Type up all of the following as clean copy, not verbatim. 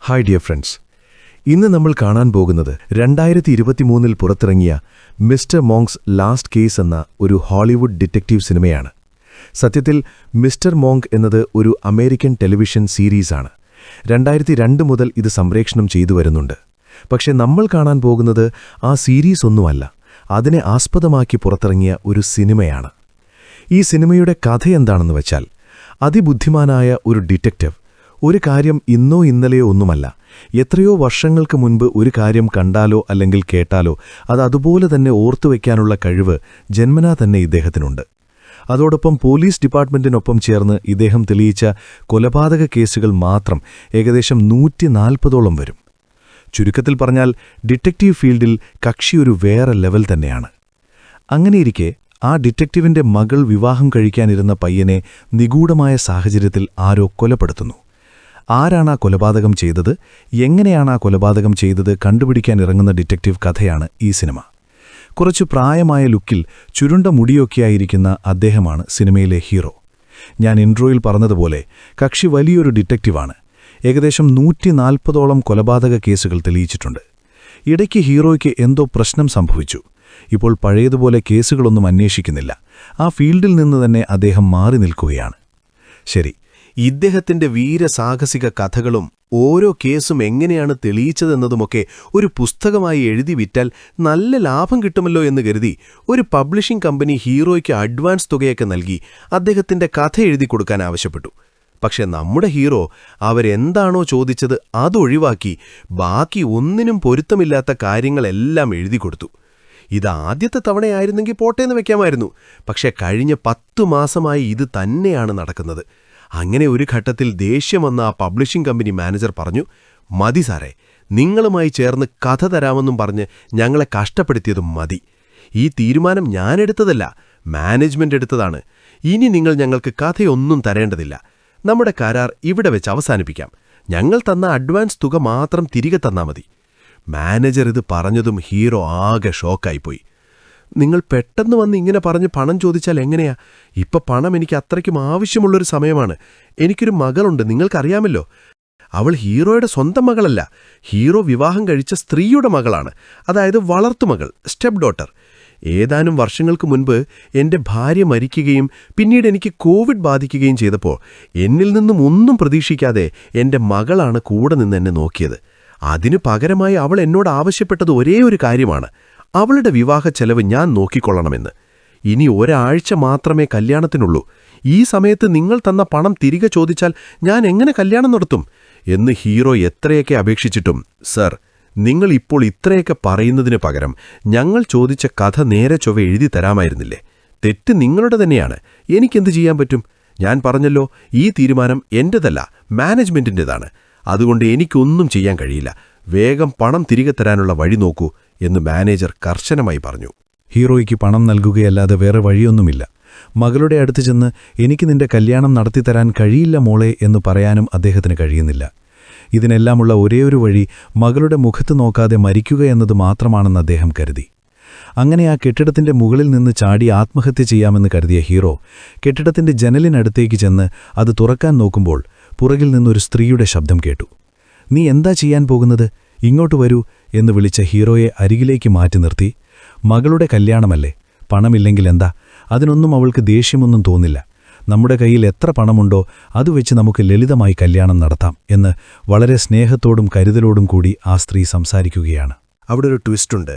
Hi dear friends, ഇന്ന് നമ്മൾ കാണാൻ പോകുന്നത് 2023 പുറത്തിറങ്ങിയ മിസ്റ്റർ മോങ്ക്സ് ലാസ്റ്റ് കേസ് എന്ന ഒരു ഹോളിവുഡ് ഡിറ്റക്റ്റീവ് സിനിമയാണ്. സത്യത്തിൽ മിസ്റ്റർ മോങ്ക് എന്നത് ഒരു അമേരിക്കൻ ടെലിവിഷൻ സീരീസാണ്. 2002 മുതൽ ഇത് സംപ്രേഷണം ചെയ്തു വരുന്നുണ്ട്. പക്ഷെ നമ്മൾ കാണാൻ പോകുന്നത് ആ സീരീസ് ഒന്നുമല്ല, അതിനെ ആസ്പദമാക്കി പുറത്തിറങ്ങിയ ഒരു സിനിമയാണ്. ഈ സിനിമയുടെ കഥയെന്താണെന്ന് വെച്ചാൽ, അതിബുദ്ധിമാനായ ഒരു ഡിറ്റക്റ്റീവ് ഒരു കാര്യം ഇന്നോ ഇന്നലെയോ ഒന്നുമല്ല, എത്രയോ വർഷങ്ങൾക്ക് മുൻപ് ഒരു കാര്യം കണ്ടാലോ അല്ലെങ്കിൽ കേട്ടാലോ അത് അതുപോലെ തന്നെ ഓർത്തുവെക്കാനുള്ള കഴിവ് ജന്മനാ തന്നെ ഇദ്ദേഹത്തിനുണ്ട്. അതോടൊപ്പം പോലീസ് ഡിപ്പാർട്ട്മെന്റിനൊപ്പം ചേർന്ന് ഇദ്ദേഹം തെളിയിച്ച കൊലപാതക കേസുകൾ മാത്രം ഏകദേശം 140ഓളം വരും. ചുരുക്കത്തിൽ പറഞ്ഞാൽ ഡിറ്റക്റ്റീവ് ഫീൽഡിൽ കക്ഷി ഒരു വേറെ ലെവൽ തന്നെയാണ്. അങ്ങനെയിരിക്കെ ആ ഡിറ്റക്റ്റീവിന്റെ മകൾ വിവാഹം കഴിക്കാനിരുന്ന പയ്യനെ നിഗൂഢമായ സാഹചര്യത്തിൽ ആരോ കൊലപ്പെടുത്തുന്നു. ആരാണ് ആ കൊലപാതകം ചെയ്തത്, എങ്ങനെയാണ് ആ കൊലപാതകം ചെയ്തത് കണ്ടുപിടിക്കാനിറങ്ങുന്ന ഡിറ്റക്റ്റീവ് കഥയാണ് ഈ സിനിമ. കുറച്ചു പ്രായമായ ലുക്കിൽ ചുരുണ്ട മുടിയൊക്കെയായിരിക്കുന്ന അദ്ദേഹമാണ് സിനിമയിലെ ഹീറോ. ഞാൻ ഇൻട്രോയിൽ പറഞ്ഞതുപോലെ കക്ഷി വലിയൊരു ഡിറ്റക്റ്റീവാണ്. ഏകദേശം 140ഓളം കൊലപാതക കേസുകൾ തെളിയിച്ചിട്ടുണ്ട്. ഇടയ്ക്ക് ഹീറോയ്ക്ക് എന്തോ പ്രശ്നം സംഭവിച്ചു. ഇപ്പോൾ പഴയതുപോലെ കേസുകളൊന്നും അന്വേഷിക്കുന്നില്ല. ആ ഫീൽഡിൽ നിന്ന് തന്നെ അദ്ദേഹം മാറി നിൽക്കുകയാണ്. ശരി, ഇദ്ദേഹത്തിന്റെ വീരസാഹസിക കഥകളും ഓരോ കേസും എങ്ങനെയാണ് തെളിയിച്ചതെന്നതുമൊക്കെ ഒരു പുസ്തകമായി എഴുതി വിറ്റാൽ നല്ല ലാഭം കിട്ടുമല്ലോ എന്ന് കരുതി ഒരു പബ്ലിഷിംഗ് കമ്പനി ഹീറോയ്ക്ക് അഡ്വാൻസ് തുകയൊക്കെ നൽകി അദ്ദേഹത്തിന്റെ കഥ എഴുതി കൊടുക്കാൻ ആവശ്യപ്പെട്ടു. പക്ഷെ നമ്മുടെ ഹീറോ അവരെന്താണോ ചോദിച്ചത് അതൊഴിവാക്കി ബാക്കി ഒന്നിനും പൊരുത്തമില്ലാത്ത കാര്യങ്ങളെല്ലാം എഴുതി കൊടുത്തു. ഇതാദ്യത്തെ തവണയായിരുന്നെങ്കിൽ പോട്ടേന്ന് വെക്കാമായിരുന്നു. പക്ഷെ കഴിഞ്ഞ 10 മാസമായി ഇത് തന്നെയാണ് നടക്കുന്നത്. അങ്ങനെ ഒരു ഘട്ടത്തിൽ ദേഷ്യം വന്ന ആ പബ്ലിഷിംഗ് കമ്പനി മാനേജർ പറഞ്ഞു, മതി സാറേ, നിങ്ങളുമായി ചേർന്ന് കഥ തരാമെന്നും പറഞ്ഞ് ഞങ്ങളെ കഷ്ടപ്പെടുത്തിയതും മതി. ഈ തീരുമാനം ഞാനെടുത്തതല്ല, മാനേജ്മെന്റ് എടുത്തതാണ്. ഇനി നിങ്ങൾ ഞങ്ങൾക്ക് കഥയൊന്നും തരേണ്ടതില്ല. നമ്മുടെ കരാർ ഇവിടെ വെച്ച് അവസാനിപ്പിക്കാം. ഞങ്ങൾ തന്ന അഡ്വാൻസ് തുക മാത്രം തിരികെ തന്നാ മതി. മാനേജർ ഇത് പറഞ്ഞതും ഹീറോ ആകെ ഷോക്കായിപ്പോയി. നിങ്ങൾ പെട്ടെന്ന് വന്ന് ഇങ്ങനെ പറഞ്ഞ് പണം ചോദിച്ചാൽ എങ്ങനെയാ? ഇപ്പൊ പണം എനിക്ക് അത്രയ്ക്കും ആവശ്യമുള്ളൊരു സമയമാണ്. എനിക്കൊരു മകളുണ്ട്, നിങ്ങൾക്കറിയാമല്ലോ. അവൾ ഹീറോയുടെ സ്വന്തം മകളല്ല, ഹീറോ വിവാഹം കഴിച്ച സ്ത്രീയുടെ മകളാണ്. അതായത് വളർത്തുമകൾ, സ്റ്റെപ്പ് ഡോട്ടർ. ഏതാനും വർഷങ്ങൾക്ക് മുൻപ് എന്റെ ഭാര്യ മരിക്കുകയും പിന്നീട് എനിക്ക് കോവിഡ് ബാധിക്കുകയും ചെയ്തപ്പോൾ എന്നിൽ നിന്നും ഒന്നും പ്രതീക്ഷിക്കാതെ എന്റെ മകളാണ് കൂടെ നിന്ന് എന്നെ നോക്കിയത്. അതിനു പകരമായി അവൾ എന്നോട് ആവശ്യപ്പെട്ടത് ഒരേ ഒരു കാര്യമാണ്, അവളുടെ വിവാഹ ചെലവ് ഞാൻ നോക്കിക്കൊള്ളണമെന്ന്. ഇനി ഒരാഴ്ച മാത്രമേ കല്യാണത്തിനുള്ളൂ. ഈ സമയത്ത് നിങ്ങൾ തന്ന പണം തിരികെ ചോദിച്ചാൽ ഞാൻ എങ്ങനെ കല്യാണം നടത്തും എന്ന് ഹീറോ എത്രയൊക്കെ അപേക്ഷിച്ചിട്ടും, സർ, നിങ്ങൾ ഇപ്പോൾ ഇത്രയൊക്കെ പറയുന്നതിന് പകരം ഞങ്ങൾ ചോദിച്ച കഥ നേരെ ചൊവ്വ എഴുതി തരാമായിരുന്നില്ലേ? തെറ്റ് നിങ്ങളുടെ തന്നെയാണ്. എനിക്കെന്ത് ചെയ്യാൻ പറ്റും? ഞാൻ പറഞ്ഞല്ലോ, ഈ തീരുമാനം എന്റേതല്ല, മാനേജ്മെന്റിൻ്റെതാണ്. അതുകൊണ്ട് എനിക്കൊന്നും ചെയ്യാൻ കഴിയില്ല. വേഗം പണം തിരികെ തരാനുള്ള വഴി നോക്കൂ എന്ന് മാനേജർ കർശനമായി പറഞ്ഞു. ഹീറോയ്ക്ക് പണം നൽകുകയല്ലാതെ വേറെ വഴിയൊന്നുമില്ല. മകളുടെ അടുത്ത് ചെന്ന് എനിക്ക് നിന്റെ കല്യാണം നടത്തിത്തരാൻ കഴിയില്ല മോളെ എന്ന് പറയാനും അദ്ദേഹത്തിന് കഴിയുന്നില്ല. ഇതിനെല്ലാമുള്ള ഒരേയൊരു വഴി മകളുടെ മുഖത്ത് നോക്കാതെ മരിക്കുക എന്നത് മാത്രമാണെന്ന് അദ്ദേഹം കരുതി. അങ്ങനെ ആ കെട്ടിടത്തിന്റെ മുകളിൽ നിന്ന് ചാടി ആത്മഹത്യ ചെയ്യാമെന്ന് കരുതിയ ഹീറോ കെട്ടിടത്തിന്റെ ജനലിനടുത്തേക്ക് ചെന്ന് അത് തുറക്കാൻ നോക്കുമ്പോൾ പുറകിൽ നിന്നൊരു സ്ത്രീയുടെ ശബ്ദം കേട്ടു. നീ എന്താ ചെയ്യാൻ പോകുന്നത്? ഇങ്ങോട്ട് വരൂ എന്ന് വിളിച്ച ഹീറോയെ അരികിലേക്ക് മാറ്റി നിർത്തി, മകളുടെ കല്യാണമല്ലേ, പണമില്ലെങ്കിൽ എന്താ, അതിനൊന്നും അവൾക്ക് ദേഷ്യമൊന്നും തോന്നില്ല. നമ്മുടെ കയ്യിൽ എത്ര പണമുണ്ടോ അതുവെച്ച് നമുക്ക് ലളിതമായി കല്യാണം നടത്താം എന്ന് വളരെ സ്നേഹത്തോടും കരുതലോടും കൂടി ആ സ്ത്രീ സംസാരിക്കുകയാണ്. അവിടെ ഒരു ട്വിസ്റ്റുണ്ട്.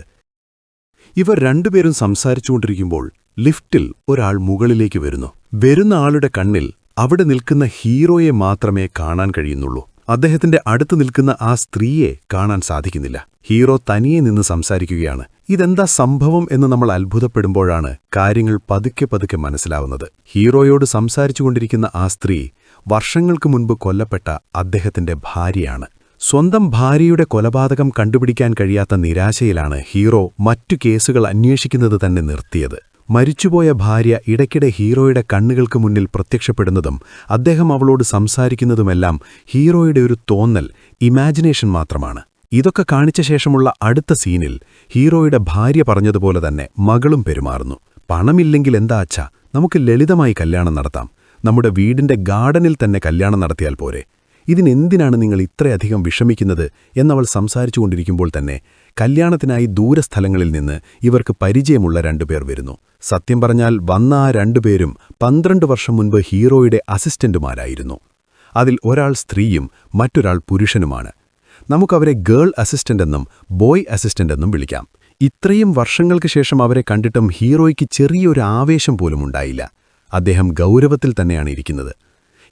ഇവർ രണ്ടുപേരും സംസാരിച്ചുകൊണ്ടിരിക്കുമ്പോൾ ലിഫ്റ്റിൽ ഒരാൾ മുകളിലേക്ക് വരുന്നു. വരുന്ന ആളുടെ കണ്ണിൽ അവിടെ നിൽക്കുന്ന ഹീറോയെ മാത്രമേ കാണാൻ കഴിയുന്നുള്ളൂ. അദ്ദേഹത്തിന്റെ അടുത്ത് നിൽക്കുന്ന ആ സ്ത്രീയെ കാണാൻ സാധിക്കുന്നില്ല. ഹീറോ തനിയെ നിന്ന് സംസാരിക്കുകയാണ്. ഇതെന്താ സംഭവം എന്ന് നമ്മൾ അത്ഭുതപ്പെടുമ്പോഴാണ് കാര്യങ്ങൾ പതുക്കെ പതുക്കെ മനസ്സിലാവുന്നത്. ഹീറോയോട് സംസാരിച്ചുകൊണ്ടിരിക്കുന്ന ആ സ്ത്രീ വർഷങ്ങൾക്ക് മുൻപ് കൊല്ലപ്പെട്ട അദ്ദേഹത്തിന്റെ ഭാര്യയാണ്. സ്വന്തം ഭാര്യയുടെ കൊലപാതകം കണ്ടുപിടിക്കാൻ കഴിയാത്ത നിരാശയിലാണ് ഹീറോ മറ്റു കേസുകൾ അന്വേഷിക്കുന്നത് തന്നെ നിർത്തിയത്. മരിച്ചുപോയ ഭാര്യ ഇടയ്ക്കിടെ ഹീറോയുടെ കണ്ണുകൾക്ക് മുന്നിൽ പ്രത്യക്ഷപ്പെടുന്നതും അദ്ദേഹം അവളോട് സംസാരിക്കുന്നതുമെല്ലാം ഹീറോയുടെ ഒരു തോന്നൽ, ഇമാജിനേഷൻ മാത്രമാണ്. ഇതൊക്കെ കാണിച്ച ശേഷമുള്ള അടുത്ത സീനിൽ ഹീറോയുടെ ഭാര്യ പറഞ്ഞതുപോലെ തന്നെ മകളും പെരുമാറുന്നു. പണമില്ലെങ്കിൽ എന്താ അച്ഛാ, നമുക്ക് ലളിതമായി കല്യാണം നടത്താം. നമ്മുടെ വീടിന്റെ ഗാർഡനിൽ തന്നെ കല്യാണം നടത്തിയാൽ പോരെ. ഇതിനെന്തിനാണ് നിങ്ങൾ ഇത്രയധികം വിഷമിക്കുന്നത് എന്നവൾ സംസാരിച്ചുകൊണ്ടിരിക്കുമ്പോൾ തന്നെ കല്യാണത്തിനായി ദൂരസ്ഥലങ്ങളിൽ നിന്ന് ഇവർക്ക് പരിചയമുള്ള രണ്ടുപേർ വരുന്നു. സത്യം പറഞ്ഞാൽ വന്ന ആ രണ്ടുപേരും 12 വർഷം മുൻപ് ഹീറോയുടെ അസിസ്റ്റന്റുമാരായിരുന്നു. അതിൽ ഒരാൾ സ്ത്രീയും മറ്റൊരാൾ പുരുഷനുമാണ്. നമുക്കവരെ ഗേൾ അസിസ്റ്റന്റ് എന്നും ബോയ് അസിസ്റ്റന്റ് എന്നും വിളിക്കാം. ഇത്രയും വർഷങ്ങൾക്ക് ശേഷം അവരെ കണ്ടിട്ടും ഹീറോയ്ക്ക് ചെറിയൊരു ആവേശം പോലും ഉണ്ടായില്ല. അദ്ദേഹം ഗൗരവത്തിൽ തന്നെയാണ് ഇരിക്കുന്നത്.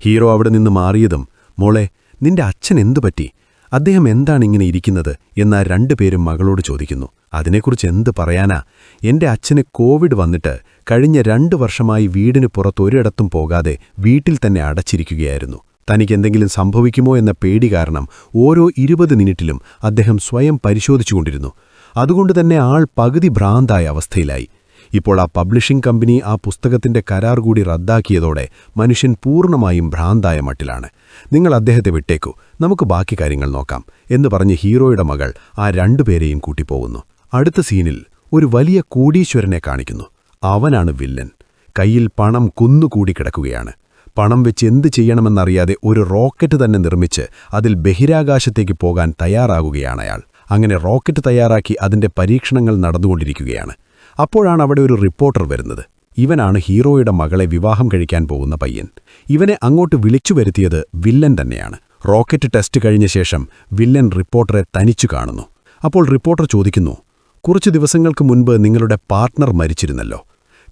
ഹീറോ അവിടെ നിന്ന് മാറിയതും, മോളെ, നിന്റെ അച്ഛൻ എന്തുപറ്റി? അദ്ദേഹം എന്താണ് ഇങ്ങനെ ഇരിക്കുന്നത് എന്ന് രണ്ടുപേരും മകളോട് ചോദിക്കുന്നു. അതിനെക്കുറിച്ച് എന്ത് പറയാനാ? എന്റെ അച്ഛന് കോവിഡ് വന്നിട്ട് കഴിഞ്ഞ 2 വർഷമായി വീടിന് പുറത്തൊരിടത്തും പോകാതെ വീട്ടിൽ തന്നെ അടച്ചിരിക്കുകയായിരുന്നു. തനിക്കെന്തെങ്കിലും സംഭവിക്കുമോ എന്ന പേടി കാരണം ഓരോ 20 മിനിറ്റിലും അദ്ദേഹം സ്വയം പരിശോധിച്ചുകൊണ്ടിരുന്നു. അതുകൊണ്ടുതന്നെ ആൾ പകുതി ഭ്രാന്തായ അവസ്ഥയിലായി. ഇപ്പോൾ ആ പബ്ലിഷിംഗ് കമ്പനി ആ പുസ്തകത്തിന്റെ കരാർ കൂടി റദ്ദാക്കിയതോടെ മനുഷ്യൻ പൂർണ്ണമായും ഭ്രാന്തായ മട്ടിലാണ്. നിങ്ങൾ അദ്ദേഹത്തെ വിട്ടേക്കൂ, നമുക്ക് ബാക്കി കാര്യങ്ങൾ നോക്കാം എന്ന് പറഞ്ഞ് ഹീറോയുടെ മകൾ ആ രണ്ടുപേരെയും കൂട്ടിപ്പോകുന്നു. അടുത്ത സീനിൽ ഒരു വലിയ കോടീശ്വരനെ കാണിക്കുന്നു. അവനാണ് വില്ലൻ. കയ്യിൽ പണം കുന്നുകൂടി കിടക്കുകയാണ്. പണം വെച്ച് എന്ത് ചെയ്യണമെന്നറിയാതെ ഒരു റോക്കറ്റ് തന്നെ നിർമ്മിച്ച് അതിൽ ബഹിരാകാശത്തേക്ക് പോകാൻ തയ്യാറാകുകയാണ് അയാൾ. അങ്ങനെ റോക്കറ്റ് തയ്യാറാക്കി അതിന്റെ പരീക്ഷണങ്ങൾ നടന്നുകൊണ്ടിരിക്കുകയാണ്. അപ്പോഴാണ് അവിടെ ഒരു റിപ്പോർട്ടർ വരുന്നത്. ഇവനാണ് ഹീറോയുടെ മകളെ വിവാഹം കഴിക്കാൻ പോകുന്ന പയ്യൻ. ഇവനെ അങ്ങോട്ട് വിളിച്ചു വരുത്തിയത് വില്ലൻ തന്നെയാണ്. റോക്കറ്റ് ടെസ്റ്റ് കഴിഞ്ഞ ശേഷം വില്ലൻ റിപ്പോർട്ടറെ തനിച്ചു കാണുന്നു. അപ്പോൾ റിപ്പോർട്ടർ ചോദിക്കുന്നു, കുറച്ചു ദിവസങ്ങൾക്ക് മുൻപ് നിങ്ങളുടെ പാർട്ട്ണർ മരിച്ചിരുന്നല്ലോ.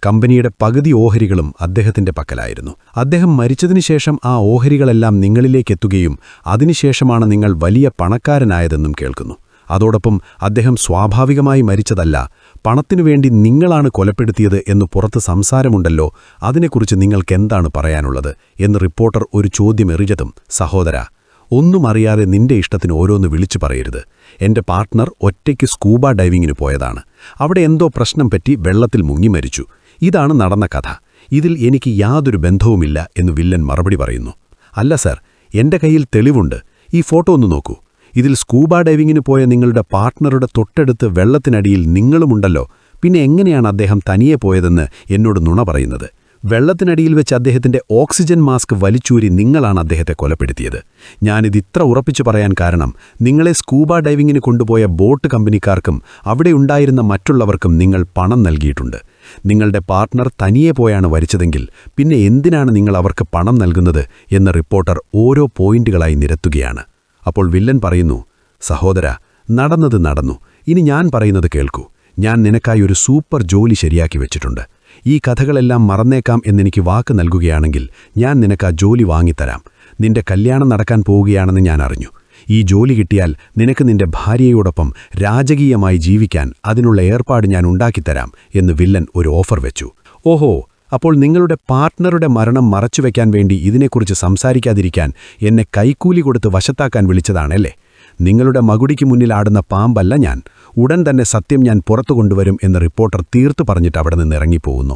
കമ്പനിയുടെ പകുതി ഓഹരികളും അദ്ദേഹത്തിന്റെ പക്കലായിരുന്നു. അദ്ദേഹം മരിച്ചതിനുശേഷം ആ ഓഹരികളെല്ലാം നിങ്ങളിലേക്കെത്തുകയും അതിനുശേഷമാണ് നിങ്ങൾ വലിയ പണക്കാരനായതെന്നും കേൾക്കുന്നു. അതോടൊപ്പം അദ്ദേഹം സ്വാഭാവികമായി മരിച്ചതല്ല, പണത്തിനുവേണ്ടി നിങ്ങളാണ് കൊലപ്പെടുത്തിയത് എന്ന് പുറത്ത് സംസാരമുണ്ടല്ലോ, അതിനെക്കുറിച്ച് നിങ്ങൾക്കെന്താണ് പറയാനുള്ളത് എന്ന് റിപ്പോർട്ടർ ഒരു ചോദ്യം എറിഞ്ഞതും, സഹോദരാ, ഒന്നും അറിയാതെ നിന്റെ ഇഷ്ടത്തിന് ഓരോന്ന് വിളിച്ചു പറയരുത്. എന്റെ പാർട്ട്ണർ ഒറ്റയ്ക്ക് സ്കൂബ ഡൈവിങ്ങിന് പോയതാണ്. അവിടെ എന്തോ പ്രശ്നം പറ്റി വെള്ളത്തിൽ മുങ്ങി മരിച്ചു. ഇതാണ് നടന്ന കഥ. ഇതിൽ എനിക്ക് യാതൊരു ബന്ധവുമില്ല എന്ന് വില്ലൻ മറുപടി പറയുന്നു. അല്ല സർ, എന്റെ കയ്യിൽ തെളിവുണ്ട്. ഈ ഫോട്ടോ ഒന്ന് നോക്കൂ. ഇതിൽ സ്കൂബ ഡൈവിങ്ങിന് പോയ നിങ്ങളുടെ പാർട്ട്ണറുടെ തൊട്ടടുത്ത് വെള്ളത്തിനടിയിൽ നിങ്ങളുമുണ്ടല്ലോ. പിന്നെ എങ്ങനെയാണ് അദ്ദേഹം തനിയെ പോയതെന്ന് എന്നോട് നുണ പറയുന്നത്? വെള്ളത്തിനടിയിൽ വെച്ച് അദ്ദേഹത്തിന്റെ ഓക്സിജൻ മാസ്ക് വലിച്ചൂരി നിങ്ങളാണ് അദ്ദേഹത്തെ കൊലപ്പെടുത്തിയത്. ഞാനിതിത്ര ഉറപ്പിച്ചു പറയാൻ കാരണം നിങ്ങളെ സ്കൂബ ഡൈവിങ്ങിന് കൊണ്ടുപോയ ബോട്ട് കമ്പനിക്കാർക്കും അവിടെ ഉണ്ടായിരുന്ന മറ്റുള്ളവർക്കും നിങ്ങൾ പണം നൽകിയിട്ടുണ്ട്. നിങ്ങളുടെ പാർട്ട്ണർ തനിയെ പോയാണ് വരിച്ചതെങ്കിൽ പിന്നെ എന്തിനാണ് നിങ്ങൾ അവർക്ക് പണം നൽകുന്നത് എന്ന് റിപ്പോർട്ടർ ഓരോ പോയിന്റുകളായി നിരത്തുകയാണ്. അപ്പോൾ വില്ലൻ പറയുന്നു, സഹോദരാ, നടന്നത് നടന്നു. ഇനി ഞാൻ പറയുന്നത് കേൾക്കൂ. ഞാൻ നിനക്കായി ഒരു സൂപ്പർ ജോലി ശരിയാക്കി വെച്ചിട്ടുണ്ട്. ഈ കഥകളെല്ലാം മറന്നേക്കാം എന്നെനിക്ക് വാക്ക് നൽകുകയാണെങ്കിൽ ഞാൻ നിനക്ക് ആ ജോലി വാങ്ങിത്തരാം. നിന്റെ കല്യാണം നടക്കാൻ പോവുകയാണെന്ന് ഞാൻ അറിഞ്ഞു. ഈ ജോലി കിട്ടിയാൽ നിനക്ക് നിന്റെ ഭാര്യയോടൊപ്പം രാജകീയമായി ജീവിക്കാൻ അതിനുള്ള ഏർപ്പാട് ഞാൻ ഉണ്ടാക്കിത്തരാം എന്ന് വില്ലൻ ഒരു ഓഫർ വെച്ചു. ഓഹോ, അപ്പോൾ നിങ്ങളുടെ പാർട്ട്ണറുടെ മരണം മറച്ചുവെക്കാൻ വേണ്ടി ഇതിനെക്കുറിച്ച് സംസാരിക്കാതിരിക്കാൻ എന്നെ കൈക്കൂലി കൊടുത്ത് വശത്താക്കാൻ വിളിച്ചതാണല്ലേ? നിങ്ങളുടെ മകുടിക്ക് മുന്നിൽ ആടുന്ന പാമ്പല്ല ഞാൻ. ഉടൻ തന്നെ സത്യം ഞാൻ പുറത്തു കൊണ്ടുവരും എന്ന് റിപ്പോർട്ടർ തീർത്തു പറഞ്ഞിട്ട് അവിടെ നിന്ന് ഇറങ്ങിപ്പോകുന്നു.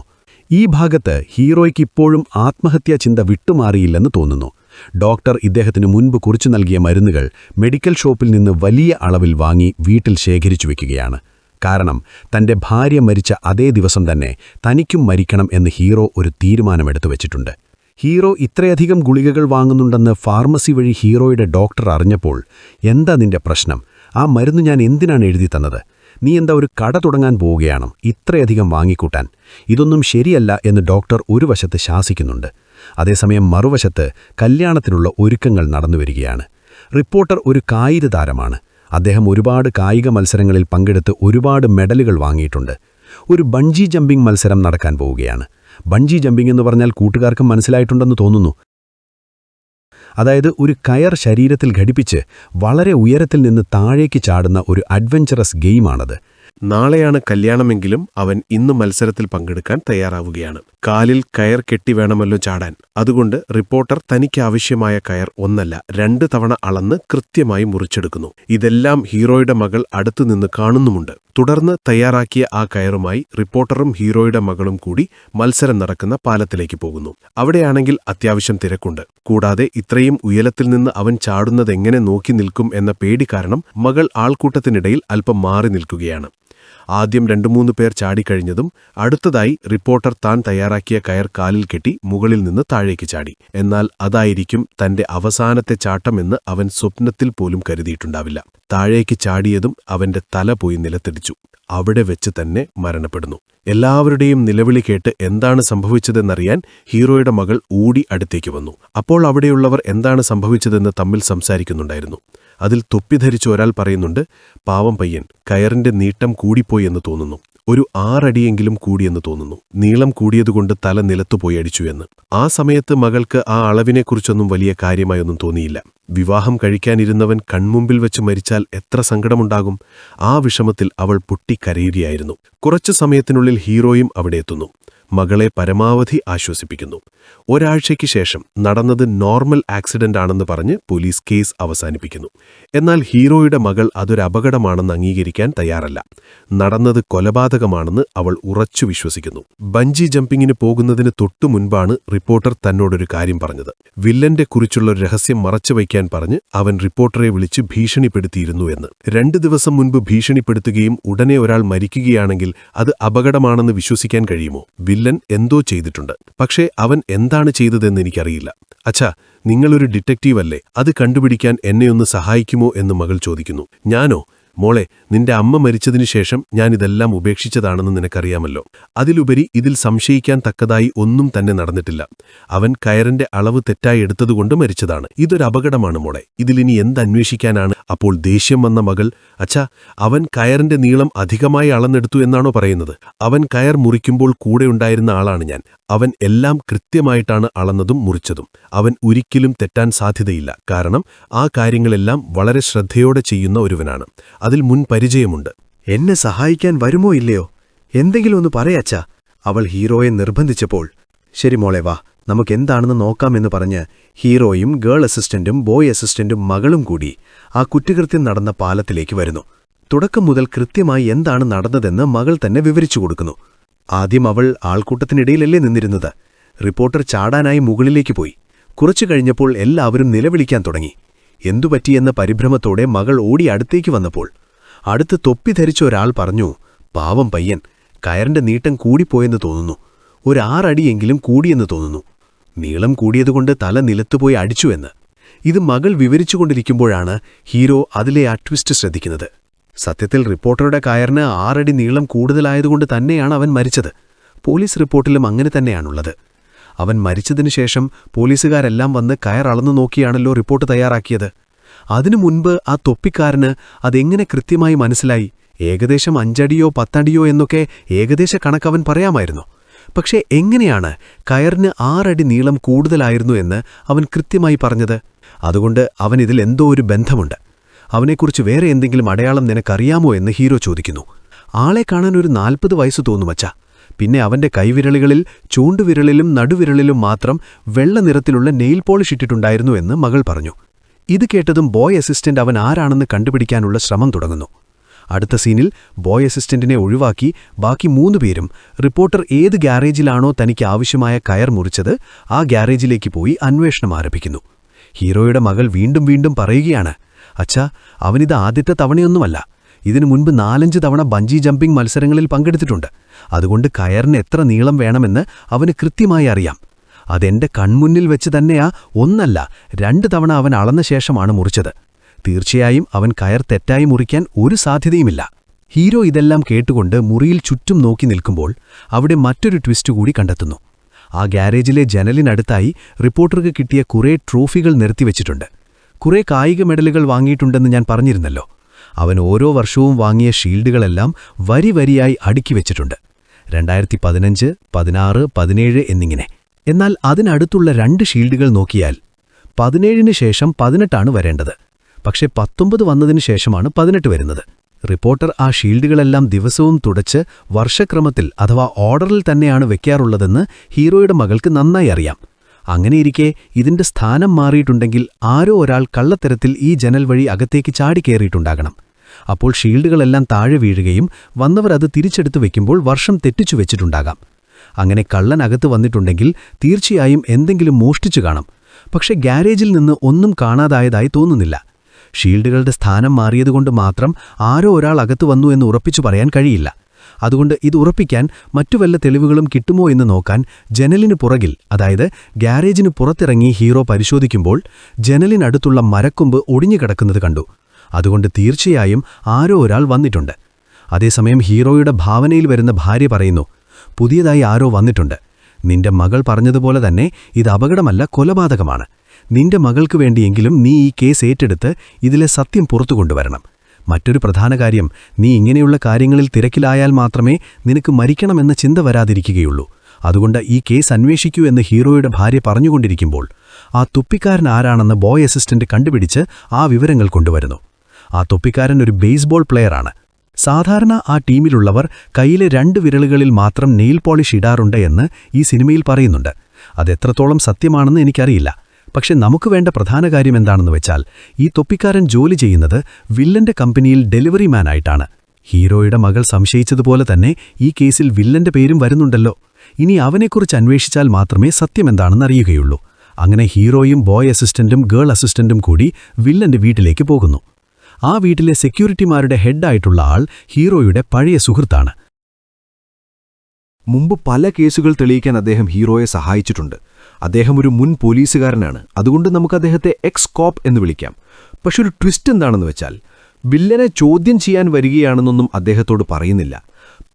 ഈ ഭാഗത്ത് ഹീറോയ്ക്ക് ഇപ്പോഴും ആത്മഹത്യാ ചിന്ത വിട്ടുമാറിയില്ലെന്ന് തോന്നുന്നു. ഡോക്ടർ ഇദ്ദേഹത്തിന് മുൻപ് കുറിച്ചു നൽകിയ മരുന്നുകൾ മെഡിക്കൽ ഷോപ്പിൽ നിന്ന് വലിയ അളവിൽ വാങ്ങി വീട്ടിൽ ശേഖരിച്ചു വയ്ക്കുകയാണ്. കാരണം തന്റെ ഭാര്യ മരിച്ച അതേ ദിവസം തന്നെ തനിക്കും മരിക്കണം എന്ന് ഹീറോ ഒരു തീരുമാനമെടുത്തു വച്ചിട്ടുണ്ട്. ഹീറോ ഇത്രയധികം ഗുളികകൾ വാങ്ങുന്നുണ്ടെന്ന് ഫാർമസി വഴി ഹീറോയുടെ ഡോക്ടർ അറിഞ്ഞപ്പോൾ, എന്താ നിന്റെ പ്രശ്നം? ആ മരുന്ന് ഞാൻ എന്തിനാണ് എഴുതി തന്നത്? നീ എന്താ ഒരു കട തുടങ്ങാൻ പോവുകയാണോ ഇത്രയധികം വാങ്ങിക്കൂട്ടാൻ? ഇതൊന്നും ശരിയല്ല എന്ന് ഡോക്ടർ ഒരു വശത്ത് ശാസിക്കുന്നുണ്ട്. അതേസമയം മറുവശത്ത് കല്യാണത്തിനുള്ള ഒരുക്കങ്ങൾ നടന്നുവരികയാണ്. റിപ്പോർട്ടർ ഒരു കായിക താരമാണ്. അദ്ദേഹം ഒരുപാട് കായിക മത്സരങ്ങളിൽ പങ്കെടുത്ത് ഒരുപാട് മെഡലുകൾ വാങ്ങിയിട്ടുണ്ട്. ഒരു ബഞ്ചി ജമ്പിംഗ് മത്സരം നടക്കാൻ പോവുകയാണ്. ബഞ്ചി ജമ്പിംഗ് എന്ന് പറഞ്ഞാൽ കൂട്ടുകാർക്കും മനസ്സിലായിട്ടുണ്ടെന്ന് തോന്നുന്നു. അതായത് ഒരു കയർ ശരീരത്തിൽ ഘടിപ്പിച്ച് വളരെ ഉയരത്തിൽ നിന്ന് താഴേക്ക് ചാടുന്ന ഒരു അഡ്വഞ്ചറസ് ഗെയിമാണത്. നാളെയാണ് കല്യാണമെങ്കിലും അവൻ ഇന്ന് മത്സരത്തിൽ പങ്കെടുക്കാൻ തയ്യാറാവുകയാണ്. കാലിൽ കയർ കെട്ടി വേണമല്ലോ ചാടാൻ. അതുകൊണ്ട് റിപ്പോർട്ടർ തനിക്ക് ആവശ്യമായ കയർ 1 2 തവണ അളന്ന് കൃത്യമായി മുറിച്ചെടുക്കുന്നു. ഇതെല്ലാം ഹീറോയുടെ മകൾ അടുത്തുനിന്ന് കാണുന്നുമുണ്ട്. തുടർന്ന് തയ്യാറാക്കിയ ആ കയറുമായി റിപ്പോർട്ടറും ഹീറോയുടെ മകളും കൂടി മത്സരം നടക്കുന്ന പാലത്തിലേക്ക് പോകുന്നു. അവിടെയാണെങ്കിൽ അത്യാവശ്യം തിരക്കുണ്ട്. കൂടാതെ ഇത്രയും ഉയരത്തിൽ നിന്ന് അവൻ ചാടുന്നതെങ്ങനെ നോക്കി നിൽക്കും എന്ന പേടി കാരണം മകൾ ആൾക്കൂട്ടത്തിനിടയിൽ അല്പം മാറി നിൽക്കുകയാണ്. ആദ്യം 2-3 പേർ ചാടിക്കഴിഞ്ഞതും അടുത്തതായി റിപ്പോർട്ടർ താൻ തയ്യാറാക്കിയ കയർ കാലിൽ കെട്ടി മുകളിൽ നിന്ന് താഴേക്ക് ചാടി. എന്നാൽ അതായിരിക്കും തന്റെ അവസാനത്തെ ചാട്ടമെന്ന് അവൻ സ്വപ്നത്തിൽ പോലും കരുതിയിട്ടുണ്ടാവില്ല. താഴേക്ക് ചാടിയതും അവന്റെ തല പോയി നിലത്തിടിച്ചു. അവിടെ വെച്ച് തന്നെ മരണപ്പെടുന്നു. എല്ലാവരുടെയും നിലവിളി കേട്ട് എന്താണ് സംഭവിച്ചതെന്നറിയാൻ ഹീറോയുടെ മകൾ ഓടി അടുത്തേക്ക് വന്നു. അപ്പോൾ അവിടെയുള്ളവർ എന്താണ് സംഭവിച്ചതെന്ന് തമ്മിൽ സംസാരിക്കുന്നുണ്ടായിരുന്നു. അതിൽ തൊപ്പി ധരിച്ച ഒരാൾ പറയുന്നുണ്ട്, പാവം പയ്യൻ, കയറിന്റെ നീട്ടം കൂടിപ്പോയി എന്ന് തോന്നുന്നു. ഒരു 6 അടിയെങ്കിലും കൂടിയെന്ന് തോന്നുന്നു. നീളം കൂടിയതുകൊണ്ട് തല നിലത്തുപോയി അടിച്ചു എന്ന്. ആ സമയത്ത് മകൾക്ക് ആ അളവിനെക്കുറിച്ചൊന്നും വലിയ കാര്യമായൊന്നും തോന്നിയില്ല. വിവാഹം കഴിക്കാനിരുന്നവൻ കൺമുമ്പിൽ വെച്ച് മരിച്ചാൽ എത്ര സങ്കടമുണ്ടാകും. ആ വിഷമത്തിൽ അവൾ പൊട്ടിക്കരയുകയായിരുന്നു. കുറച്ചു സമയത്തിനുള്ളിൽ ഹീറോയും അവിടെ എത്തുന്നു. മകളെ പരമാവധി ആശ്വസിപ്പിക്കുന്നു. ഒരാഴ്ചയ്ക്ക് ശേഷം നടന്നത് നോർമൽ ആക്സിഡന്റ് ആണെന്ന് പറഞ്ഞ് പോലീസ് കേസ് അവസാനിപ്പിക്കുന്നു. എന്നാൽ ഹീറോയുടെ മകൾ അതൊരു അപകടമാണെന്ന് അംഗീകരിക്കാൻ തയ്യാറല്ല. നടന്നത് കൊലപാതകമാണെന്ന് അവൾ ഉറച്ചു വിശ്വസിക്കുന്നു. ബഞ്ചി ജമ്പിങ്ങിന് പോകുന്നതിന് തൊട്ടു മുൻപാണ് റിപ്പോർട്ടർ തന്നോടൊരു കാര്യം പറഞ്ഞത്. വില്ലന്റെ കുറിച്ചുള്ളൊരു രഹസ്യം മറച്ചുവയ്ക്കാൻ പറഞ്ഞ് അവൻ റിപ്പോർട്ടറെ വിളിച്ച് ഭീഷണിപ്പെടുത്തിയിരുന്നു എന്ന്. 2 ദിവസം മുൻപ് ഭീഷണിപ്പെടുത്തുകയും ഉടനെ ഒരാൾ മരിക്കുകയാണെങ്കിൽ അത് അപകടമാണെന്ന് വിശ്വസിക്കാൻ കഴിയുമോ? വില്ലൻ എന്തോ ചെയ്തിട്ടുണ്ട്. പക്ഷേ അവൻ എന്താണ് ചെയ്തതെന്ന് എനിക്കറിയില്ല. അച്ഛാ, നിങ്ങളൊരു ഡിറ്റക്റ്റീവ് അല്ലേ? അത് കണ്ടുപിടിക്കാൻ എന്നെയൊന്ന് സഹായിക്കുമോ എന്ന് മകൾ ചോദിക്കുന്നു. ഞാനോ? മോളെ, നിന്റെ അമ്മ മരിച്ചതിനു ശേഷം ഞാനിതെല്ലാം ഉപേക്ഷിച്ചതാണെന്ന് നിനക്കറിയാമല്ലോ. അതിലുപരി ഇതിൽ സംശയിക്കാൻ തക്കതായി ഒന്നും തന്നെ നടന്നിട്ടില്ല. അവൻ കയറിന്റെ അളവ് തെറ്റായി എടുത്തതുകൊണ്ട് മരിച്ചതാണ്. ഇതൊരു അപകടമാണ് മോളെ. ഇതിലിനി എന്തന്വേഷിക്കാനാണ്? അപ്പോൾ ദേഷ്യം വന്ന മകൾ, അച്ഛാ, അവൻ കയറിന്റെ നീളം അധികമായി അളന്നെടുത്തു എന്നാണോ പറയുന്നത്? അവൻ കയർ മുറിക്കുമ്പോൾ കൂടെ ഉണ്ടായിരുന്ന ആളാണ് ഞാൻ. അവൻ എല്ലാം കൃത്യമായിട്ടാണ് അളന്നതും മുറിച്ചതും. അവൻ ഒരിക്കലും തെറ്റാൻ സാധ്യതയില്ല. കാരണം ആ കാര്യങ്ങളെല്ലാം വളരെ ശ്രദ്ധയോടെ ചെയ്യുന്ന ഒരുവനാണ്. അതിൽ മുൻ പരിചയമുണ്ട്. എന്നെ സഹായിക്കാൻ വരുമോ ഇല്ലയോ? എന്തെങ്കിലും ഒന്ന് പറയച്ചാ. അവൾ ഹീറോയെ നിർബന്ധിച്ചപ്പോൾ, ശരി മോളെ വാ, നമുക്കെന്താണെന്ന് നോക്കാമെന്ന് പറഞ്ഞ് ഹീറോയും ഗേൾ അസിസ്റ്റന്റും ബോയ് അസിസ്റ്റന്റും മകളും കൂടി ആ കുറ്റകൃത്യം നടന്ന പാലത്തിലേക്ക് വരുന്നു. തുടക്കം മുതൽ കൃത്യമായി എന്താണ് നടന്നതെന്ന് മകൾ തന്നെ വിവരിച്ചു കൊടുക്കുന്നു. ആദ്യം അവൾ ആൾക്കൂട്ടത്തിനിടയിലല്ലേ നിന്നിരുന്നത്. റിപ്പോർട്ടർ ചാടാനായി മുകളിലേക്ക് പോയി. കുറച്ചു കഴിഞ്ഞപ്പോൾ എല്ലാവരും നിലവിളിക്കാൻ തുടങ്ങി. എന്തുപറ്റിയെന്ന പരിഭ്രമത്തോടെ മകൾ ഓടി അടുത്തേക്ക് വന്നപ്പോൾ അടുത്ത് തൊപ്പി ധരിച്ച ഒരാൾ പറഞ്ഞു, പാവം പയ്യൻ, കയറിന്റെ നീട്ടം കൂടിപ്പോയെന്ന് തോന്നുന്നു. ഒരു 6 അടിയെങ്കിലും കൂടിയെന്ന് തോന്നുന്നു. നീളം കൂടിയതുകൊണ്ട് തല നിലത്തുപോയി അടിച്ചുവെന്ന്. ഇത് മകൾ വിവരിച്ചുകൊണ്ടിരിക്കുമ്പോഴാണ് ഹീറോ അതിലെ ആ ട്വിസ്റ്റ് ശ്രദ്ധിക്കുന്നത്. സത്യത്തിൽ റിപ്പോർട്ടറുടെ കയറിന് 6 അടി നീളം കൂടുതലായതുകൊണ്ട് തന്നെയാണ് അവൻ മരിച്ചത്. പോലീസ് റിപ്പോർട്ടിലും അങ്ങനെ തന്നെയാണുള്ളത്. അവൻ മരിച്ചതിനുശേഷം പോലീസുകാരെല്ലാം വന്ന് കയർ അളന്നു നോക്കിയാണല്ലോ റിപ്പോർട്ട് തയ്യാറാക്കിയത്. അതിനു മുൻപ് ആ തൊപ്പിക്കാരന് അതെങ്ങനെ കൃത്യമായി മനസ്സിലായി? ഏകദേശം 5 അടിയോ 10 അടിയോ എന്നൊക്കെ ഏകദേശ കണക്കവൻ പറയാമായിരുന്നു. പക്ഷേ എങ്ങനെയാണ് കയറിന് 6 അടി നീളം കൂടുതലായിരുന്നു എന്ന് അവൻ കൃത്യമായി പറഞ്ഞത്? അതുകൊണ്ട് അവനിതിൽ എന്തോ ഒരു ബന്ധമുണ്ട്. അവനെക്കുറിച്ച് വേറെ എന്തെങ്കിലും അടയാളം നിനക്കറിയാമോ എന്ന് ഹീറോ ചോദിക്കുന്നു. ആളെ കാണാൻ ഒരു 40 വയസ്സ് തോന്നുമച്ചാ. പിന്നെ അവന്റെ കൈവിരലുകളിൽ, ചൂണ്ടുവിരലിലും നടുവിരലിലും മാത്രം വെള്ള നിറത്തിലുള്ള നെയിൽ പോളിഷ് ഇട്ടിട്ടുണ്ടായിരുന്നു എന്ന് മകൾ പറഞ്ഞു. ഇത് കേട്ടതും ബോയ് അസിസ്റ്റന്റ് അവൻ ആരാണെന്ന് കണ്ടുപിടിക്കാനുള്ള ശ്രമം തുടങ്ങുന്നു. അടുത്ത സീനിൽ ബോയ് അസിസ്റ്റന്റിനെ ഒഴിവാക്കി ബാക്കി 3 പേരും റിപ്പോർട്ടർ ഏത് ഗ്യാരേജിലാണോ തനിക്ക് ആവശ്യമായ കയർ മുറിച്ചത് ആ ഗ്യാരേജിലേക്ക് പോയി അന്വേഷണം ആരംഭിക്കുന്നു. ഹീറോയുടെ മകൾ വീണ്ടും വീണ്ടും പറയുകയാണ്, അച്ഛാ, അവനിത് ആദ്യത്തെ തവണയൊന്നുമല്ല. ഇതിനു മുൻപ് 4-5 തവണ ബഞ്ചി ജമ്പിംഗ് മത്സരങ്ങളിൽ പങ്കെടുത്തിട്ടുണ്ട്. അതുകൊണ്ട് കയറിന് എത്ര നീളം വേണമെന്ന് അവന് കൃത്യമായി അറിയാം. അതെന്റെ കൺമുന്നിൽ വെച്ച് തന്നെയാ 1 അല്ല 2 തവണ അവൻ അളന്ന ശേഷമാണ് മുറിച്ചത്. തീർച്ചയായും അവൻ കയർ തെറ്റായി മുറിക്കാൻ ഒരു സാധ്യതയുമില്ല. ഹീറോ ഇതെല്ലാം കേട്ടുകൊണ്ട് മുറിയിൽ ചുറ്റും നോക്കി നിൽക്കുമ്പോൾ അവിടെ മറ്റൊരു ട്വിസ്റ്റ് കൂടി കണ്ടെത്തുന്നു. ആ ഗ്യാരേജിലെ ജനലിനടുത്തായി റിപ്പോർട്ടർക്ക് കിട്ടിയ കുറേ ട്രോഫികൾ നിരത്തിവെച്ചിട്ടുണ്ട്. കുറേ കായിക മെഡലുകൾ വാങ്ങിയിട്ടുണ്ടെന്ന് ഞാൻ പറഞ്ഞിരുന്നല്ലോ. അവൻ ഓരോ വർഷവും വാങ്ങിയ ഷീൽഡുകളെല്ലാം വരി വരിയായി അടുക്കി വെച്ചിട്ടുണ്ട്. 2015, 16, 17 എന്നിങ്ങനെ. എന്നാൽ അതിനടുത്തുള്ള 2 ഷീൽഡുകൾ നോക്കിയാൽ 17 ശേഷം 18 വരേണ്ടത്. പക്ഷെ 19 വന്നതിനു ശേഷമാണ് 18 വരുന്നത്. റിപ്പോർട്ടർ ആ ഷീൽഡുകളെല്ലാം ദിവസവും തുടച്ച് വർഷക്രമത്തിൽ അഥവാ ഓർഡറിൽ തന്നെയാണ് വെക്കാറുള്ളതെന്ന് ഹീറോയുടെ മകൾക്ക് നന്നായി അറിയാം. അങ്ങനെയിരിക്കെ ഇതിന്റെ സ്ഥാനം മാറിയിട്ടുണ്ടെങ്കിൽ ആരോ ഒരാൾ കള്ളത്തരത്തിൽ ഈ ജനൽ വഴി അകത്തേക്ക് ചാടിക്കേറിയിട്ടുണ്ടാകണം. അപ്പോൾ ഷീൽഡുകളെല്ലാം താഴെ വീഴുകയും വന്നവർ അത് തിരിച്ചെടുത്ത് വെക്കുമ്പോൾ വർഷം തെറ്റിച്ചു വെച്ചിട്ടുണ്ടാകാം. അങ്ങനെ കള്ളനകത്ത് വന്നിട്ടുണ്ടെങ്കിൽ തീർച്ചയായും എന്തെങ്കിലും മോഷ്ടിച്ചു കാണും. പക്ഷെ ഗ്യാരേജിൽ നിന്ന് ഒന്നും കാണാതായതായി തോന്നുന്നില്ല. ഷീൽഡുകളുടെ സ്ഥാനം മാറിയതുകൊണ്ട് മാത്രം ആരോ ഒരാൾ അകത്തു വന്നു എന്ന് ഉറപ്പിച്ചു പറയാൻ കഴിയില്ല. അതുകൊണ്ട് ഇത് ഉറപ്പിക്കാൻ മറ്റു വല്ല തെളിവുകളും കിട്ടുമോ എന്ന് നോക്കാൻ ജനലിന് പുറകിൽ, അതായത് ഗ്യാരേജിന് പുറത്തിറങ്ങി ഹീറോ പരിശോധിക്കുമ്പോൾ ജനലിനടുത്തുള്ള മരക്കൊമ്പ് ഒടിഞ്ഞുകിടക്കുന്നത് കണ്ടു. അതുകൊണ്ട് തീർച്ചയായും ആരോ ഒരാൾ വന്നിട്ടുണ്ട്. അതേസമയം ഹീറോയുടെ ഭാവനയിൽ വരുന്ന ഭാര്യ പറയുന്നു, പുതിയതായി ആരോ വന്നിട്ടുണ്ട്. നിന്റെ മകൾ പറഞ്ഞതുപോലെ തന്നെ ഇത് അപകടമല്ല, കൊലപാതകമാണ്. നിന്റെ മകൾക്ക് വേണ്ടിയെങ്കിലും നീ ഈ കേസ് ഏറ്റെടുത്ത് ഇതിലെ സത്യം പുറത്തു കൊണ്ടുവരണം. മറ്റൊരു പ്രധാന കാര്യം, നീ ഇങ്ങനെയുള്ള കാര്യങ്ങളിൽ തിരക്കിലായാൽ മാത്രമേ നിനക്ക് മരിക്കണമെന്ന ചിന്ത വരാതിരിക്കുകയുള്ളൂ. അതുകൊണ്ട് ഈ കേസ് അന്വേഷിക്കൂ എന്ന് ഹീറോയുടെ ഭാര്യ പറഞ്ഞുകൊണ്ടിരിക്കുമ്പോൾ ആ തൊപ്പിക്കാരൻ ആരാണെന്ന് ബോയ് അസിസ്റ്റന്റ് കണ്ടുപിടിച്ച് ആ വിവരങ്ങൾ കൊണ്ടുവരുന്നു. ആ തൊപ്പിക്കാരൻ ഒരു ബേസ്ബോൾ പ്ലെയറാണ്. സാധാരണ ആ ടീമിലുള്ളവർ കയ്യിലെ 2 വിരലുകളിൽ മാത്രം നെയിൽ പോളിഷ് ഇടാറുണ്ട് എന്ന് ഈ സിനിമയിൽ പറയുന്നുണ്ട്. അതെത്രത്തോളം സത്യമാണെന്ന് എനിക്കറിയില്ല. പക്ഷെ നമുക്ക് വേണ്ട പ്രധാന കാര്യം എന്താണെന്ന് വെച്ചാൽ, ഈ തൊപ്പിക്കാരൻ ജോലി ചെയ്യുന്നത് വില്ലന്റെ കമ്പനിയിൽ ഡെലിവറി മാനായിട്ടാണ്. ഹീറോയുടെ മകൾ സംശയിച്ചതുപോലെ തന്നെ ഈ കേസിൽ വില്ലന്റെ പേരും വരുന്നുണ്ടല്ലോ. ഇനി അവനെക്കുറിച്ച് അന്വേഷിച്ചാൽ മാത്രമേ സത്യമെന്താണെന്ന് അറിയുകയുള്ളൂ. അങ്ങനെ ഹീറോയും ബോയ് അസിസ്റ്റന്റും ഗേൾ അസിസ്റ്റന്റും കൂടി വില്ലന്റെ വീട്ടിലേക്ക് പോകുന്നു. ആ വീട്ടിലെ സെക്യൂരിറ്റിമാരുടെ ഹെഡായിട്ടുള്ള ആൾ ഹീറോയുടെ പഴയ സുഹൃത്താണ്. മുമ്പ് പല കേസുകൾ തെളിയിക്കാൻ അദ്ദേഹം ഹീറോയെ സഹായിച്ചിട്ടുണ്ട്. അദ്ദേഹം ഒരു മുൻ പോലീസുകാരനാണ്. അതുകൊണ്ട് നമുക്ക് അദ്ദേഹത്തെ എക്സ് കോപ്പ് എന്ന് വിളിക്കാം. പക്ഷെ ഒരു ട്വിസ്റ്റ് എന്താണെന്ന് വെച്ചാൽ, വില്ലനെ ചോദ്യം ചെയ്യാൻ വരികയാണെന്നൊന്നും അദ്ദേഹത്തോട് പറയുന്നില്ല.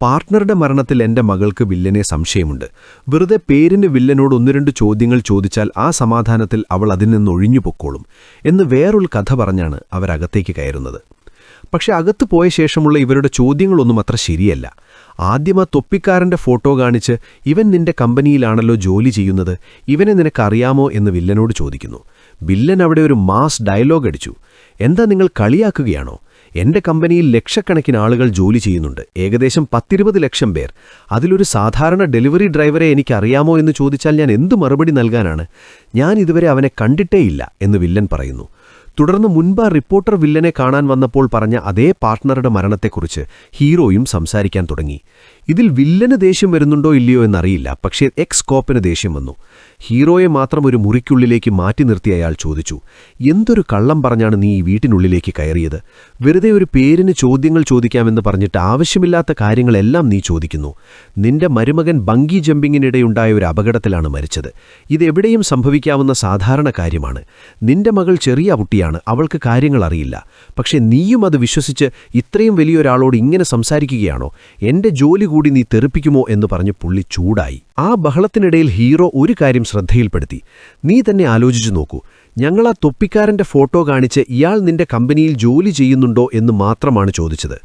പാർട്ട്ണറുടെ മരണത്തിൽ എൻ്റെ മകൾക്ക് വില്ലനെ സംശയമുണ്ട്. വെറുതെ പേരിന് വില്ലനോട് 1-2 ചോദ്യങ്ങൾ ചോദിച്ചാൽ ആ സമാധാനത്തിൽ അവൾ അതിൽ നിന്ന് ഒഴിഞ്ഞു പൊക്കോളും എന്ന് വേറൊരു കഥ പറഞ്ഞാണ് അവരകത്തേക്ക് കയറുന്നത്. പക്ഷെ അകത്ത് പോയ ശേഷമുള്ള ഇവരുടെ ചോദ്യങ്ങളൊന്നും അത്ര ശരിയല്ല. ആദ്യം ആ തൊപ്പിക്കാരൻ്റെ ഫോട്ടോ കാണിച്ച്, ഇവൻ നിന്റെ കമ്പനിയിലാണല്ലോ ജോലി ചെയ്യുന്നത്, ഇവനെ നിനക്കറിയാമോ എന്ന് വില്ലനോട് ചോദിക്കുന്നു. വില്ലൻ അവിടെ ഒരു മാസ് ഡയലോഗ് അടിച്ചു. എന്താ നിങ്ങൾ കളിയാക്കുകയാണോ? എന്റെ കമ്പനിയിൽ ലക്ഷക്കണക്കിന് ആളുകൾ ജോലി ചെയ്യുന്നുണ്ട്, ഏകദേശം 10-20 ലക്ഷം പേർ. അതിലൊരു സാധാരണ ഡെലിവറി ഡ്രൈവറെ എനിക്കറിയാമോ എന്ന് ചോദിച്ചാൽ ഞാൻ എന്തു മറുപടി നൽകാനാണ്? ഞാൻ ഇതുവരെ അവനെ കണ്ടിട്ടേയില്ല എന്ന് വില്ലൻ പറയുന്നു. തുടർന്ന് മുൻപ് റിപ്പോർട്ടർ വില്ലനെ കാണാൻ വന്നപ്പോൾ പറഞ്ഞ അതേ പാർട്ട്ണറുടെ മരണത്തെക്കുറിച്ച് ഹീറോയും സംസാരിക്കാൻ തുടങ്ങി. ഇതിൽ വില്ലന് ദേഷ്യം വരുന്നുണ്ടോ ഇല്ലയോ എന്നറിയില്ല, പക്ഷേ എക്സ് കോപ്പിന് ദേഷ്യം വന്നു. ഹീറോയെ മാത്രം ഒരു മുറിക്കുള്ളിലേക്ക് മാറ്റി നിർത്തി അയാൾ ചോദിച്ചു, എന്തൊരു കള്ളം പറഞ്ഞാണ് നീ ഈ വീട്ടിനുള്ളിലേക്ക് കയറിയത്? വെറുതെ ഒരു പേരിന് ചോദ്യങ്ങൾ ചോദിക്കാമെന്ന് പറഞ്ഞിട്ട് ആവശ്യമില്ലാത്ത കാര്യങ്ങളെല്ലാം നീ ചോദിക്കുന്നു. നിന്റെ മരുമകൻ ബങ്കി ജമ്പിങ്ങിനിടെയുണ്ടായ ഒരു അപകടത്തിലാണ് മരിച്ചത്. ഇതെവിടെയും സംഭവിക്കാവുന്ന സാധാരണ കാര്യമാണ്. നിന്റെ മകൾ ചെറിയ കുട്ടിയാണ്, അവൾക്ക് കാര്യങ്ങൾ അറിയില്ല. പക്ഷെ നീയും അത് വിശ്വസിച്ച് ഇത്രയും വലിയൊരാളോട് ഇങ്ങനെ സംസാരിക്കുകയാണോ? എന്റെ ജോലി കൂടി നീ തെറിപ്പിക്കുമോ എന്ന് പറഞ്ഞ് പുള്ളി ചൂടായി. ആ ബഹളത്തിനിടയിൽ ഹീറോ ഒരു കാര്യം ശ്രദ്ധയിൽപ്പെടുത്തി. നീ തന്നെ ആലോചിച്ചു നോക്കൂ, ഞങ്ങളാ തൊപ്പിക്കാരന്റെ ഫോട്ടോ കാണിച്ച് ഇയാൾ നിന്റെ കമ്പനിയിൽ ജോലി ചെയ്യുന്നുണ്ടോ എന്ന് മാത്രമാണ് ചോദിച്ചത്.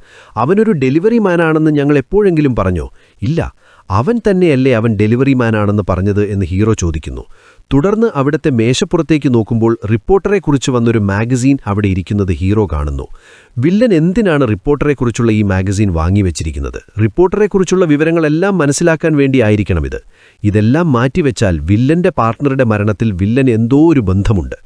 അവനൊരു ഡെലിവറി മാനാണെന്ന് ഞങ്ങൾ എപ്പോഴെങ്കിലും പറഞ്ഞോ? ഇല്ല. അവൻ തന്നെയല്ലേ അവൻ ഡെലിവറി മാനാണെന്ന് പറഞ്ഞത് എന്ന് ഹീറോ ചോദിക്കുന്നു. തുടർന്ന് അവിടുത്തെ മേശപ്പുറത്തേക്ക് നോക്കുമ്പോൾ റിപ്പോർട്ടറെക്കുറിച്ച് വന്നൊരു മാഗസീൻ അവിടെ ഇരിക്കുന്നത് ഹീറോ കാണുന്നു. വില്ലൻ എന്തിനാണ് റിപ്പോർട്ടറെക്കുറിച്ചുള്ള ഈ മാഗസീൻ വാങ്ങിവെച്ചിരിക്കുന്നത്? റിപ്പോർട്ടറെക്കുറിച്ചുള്ള വിവരങ്ങളെല്ലാം മനസ്സിലാക്കാൻ വേണ്ടിയായിരിക്കണം ഇത്. ഇതെല്ലാം മാറ്റിവെച്ചാൽ വില്ലന്റെ പാർട്ട്ണറുടെ മരണത്തിൽ വില്ലൻ എന്തോ ഒരു ബന്ധമുണ്ട്.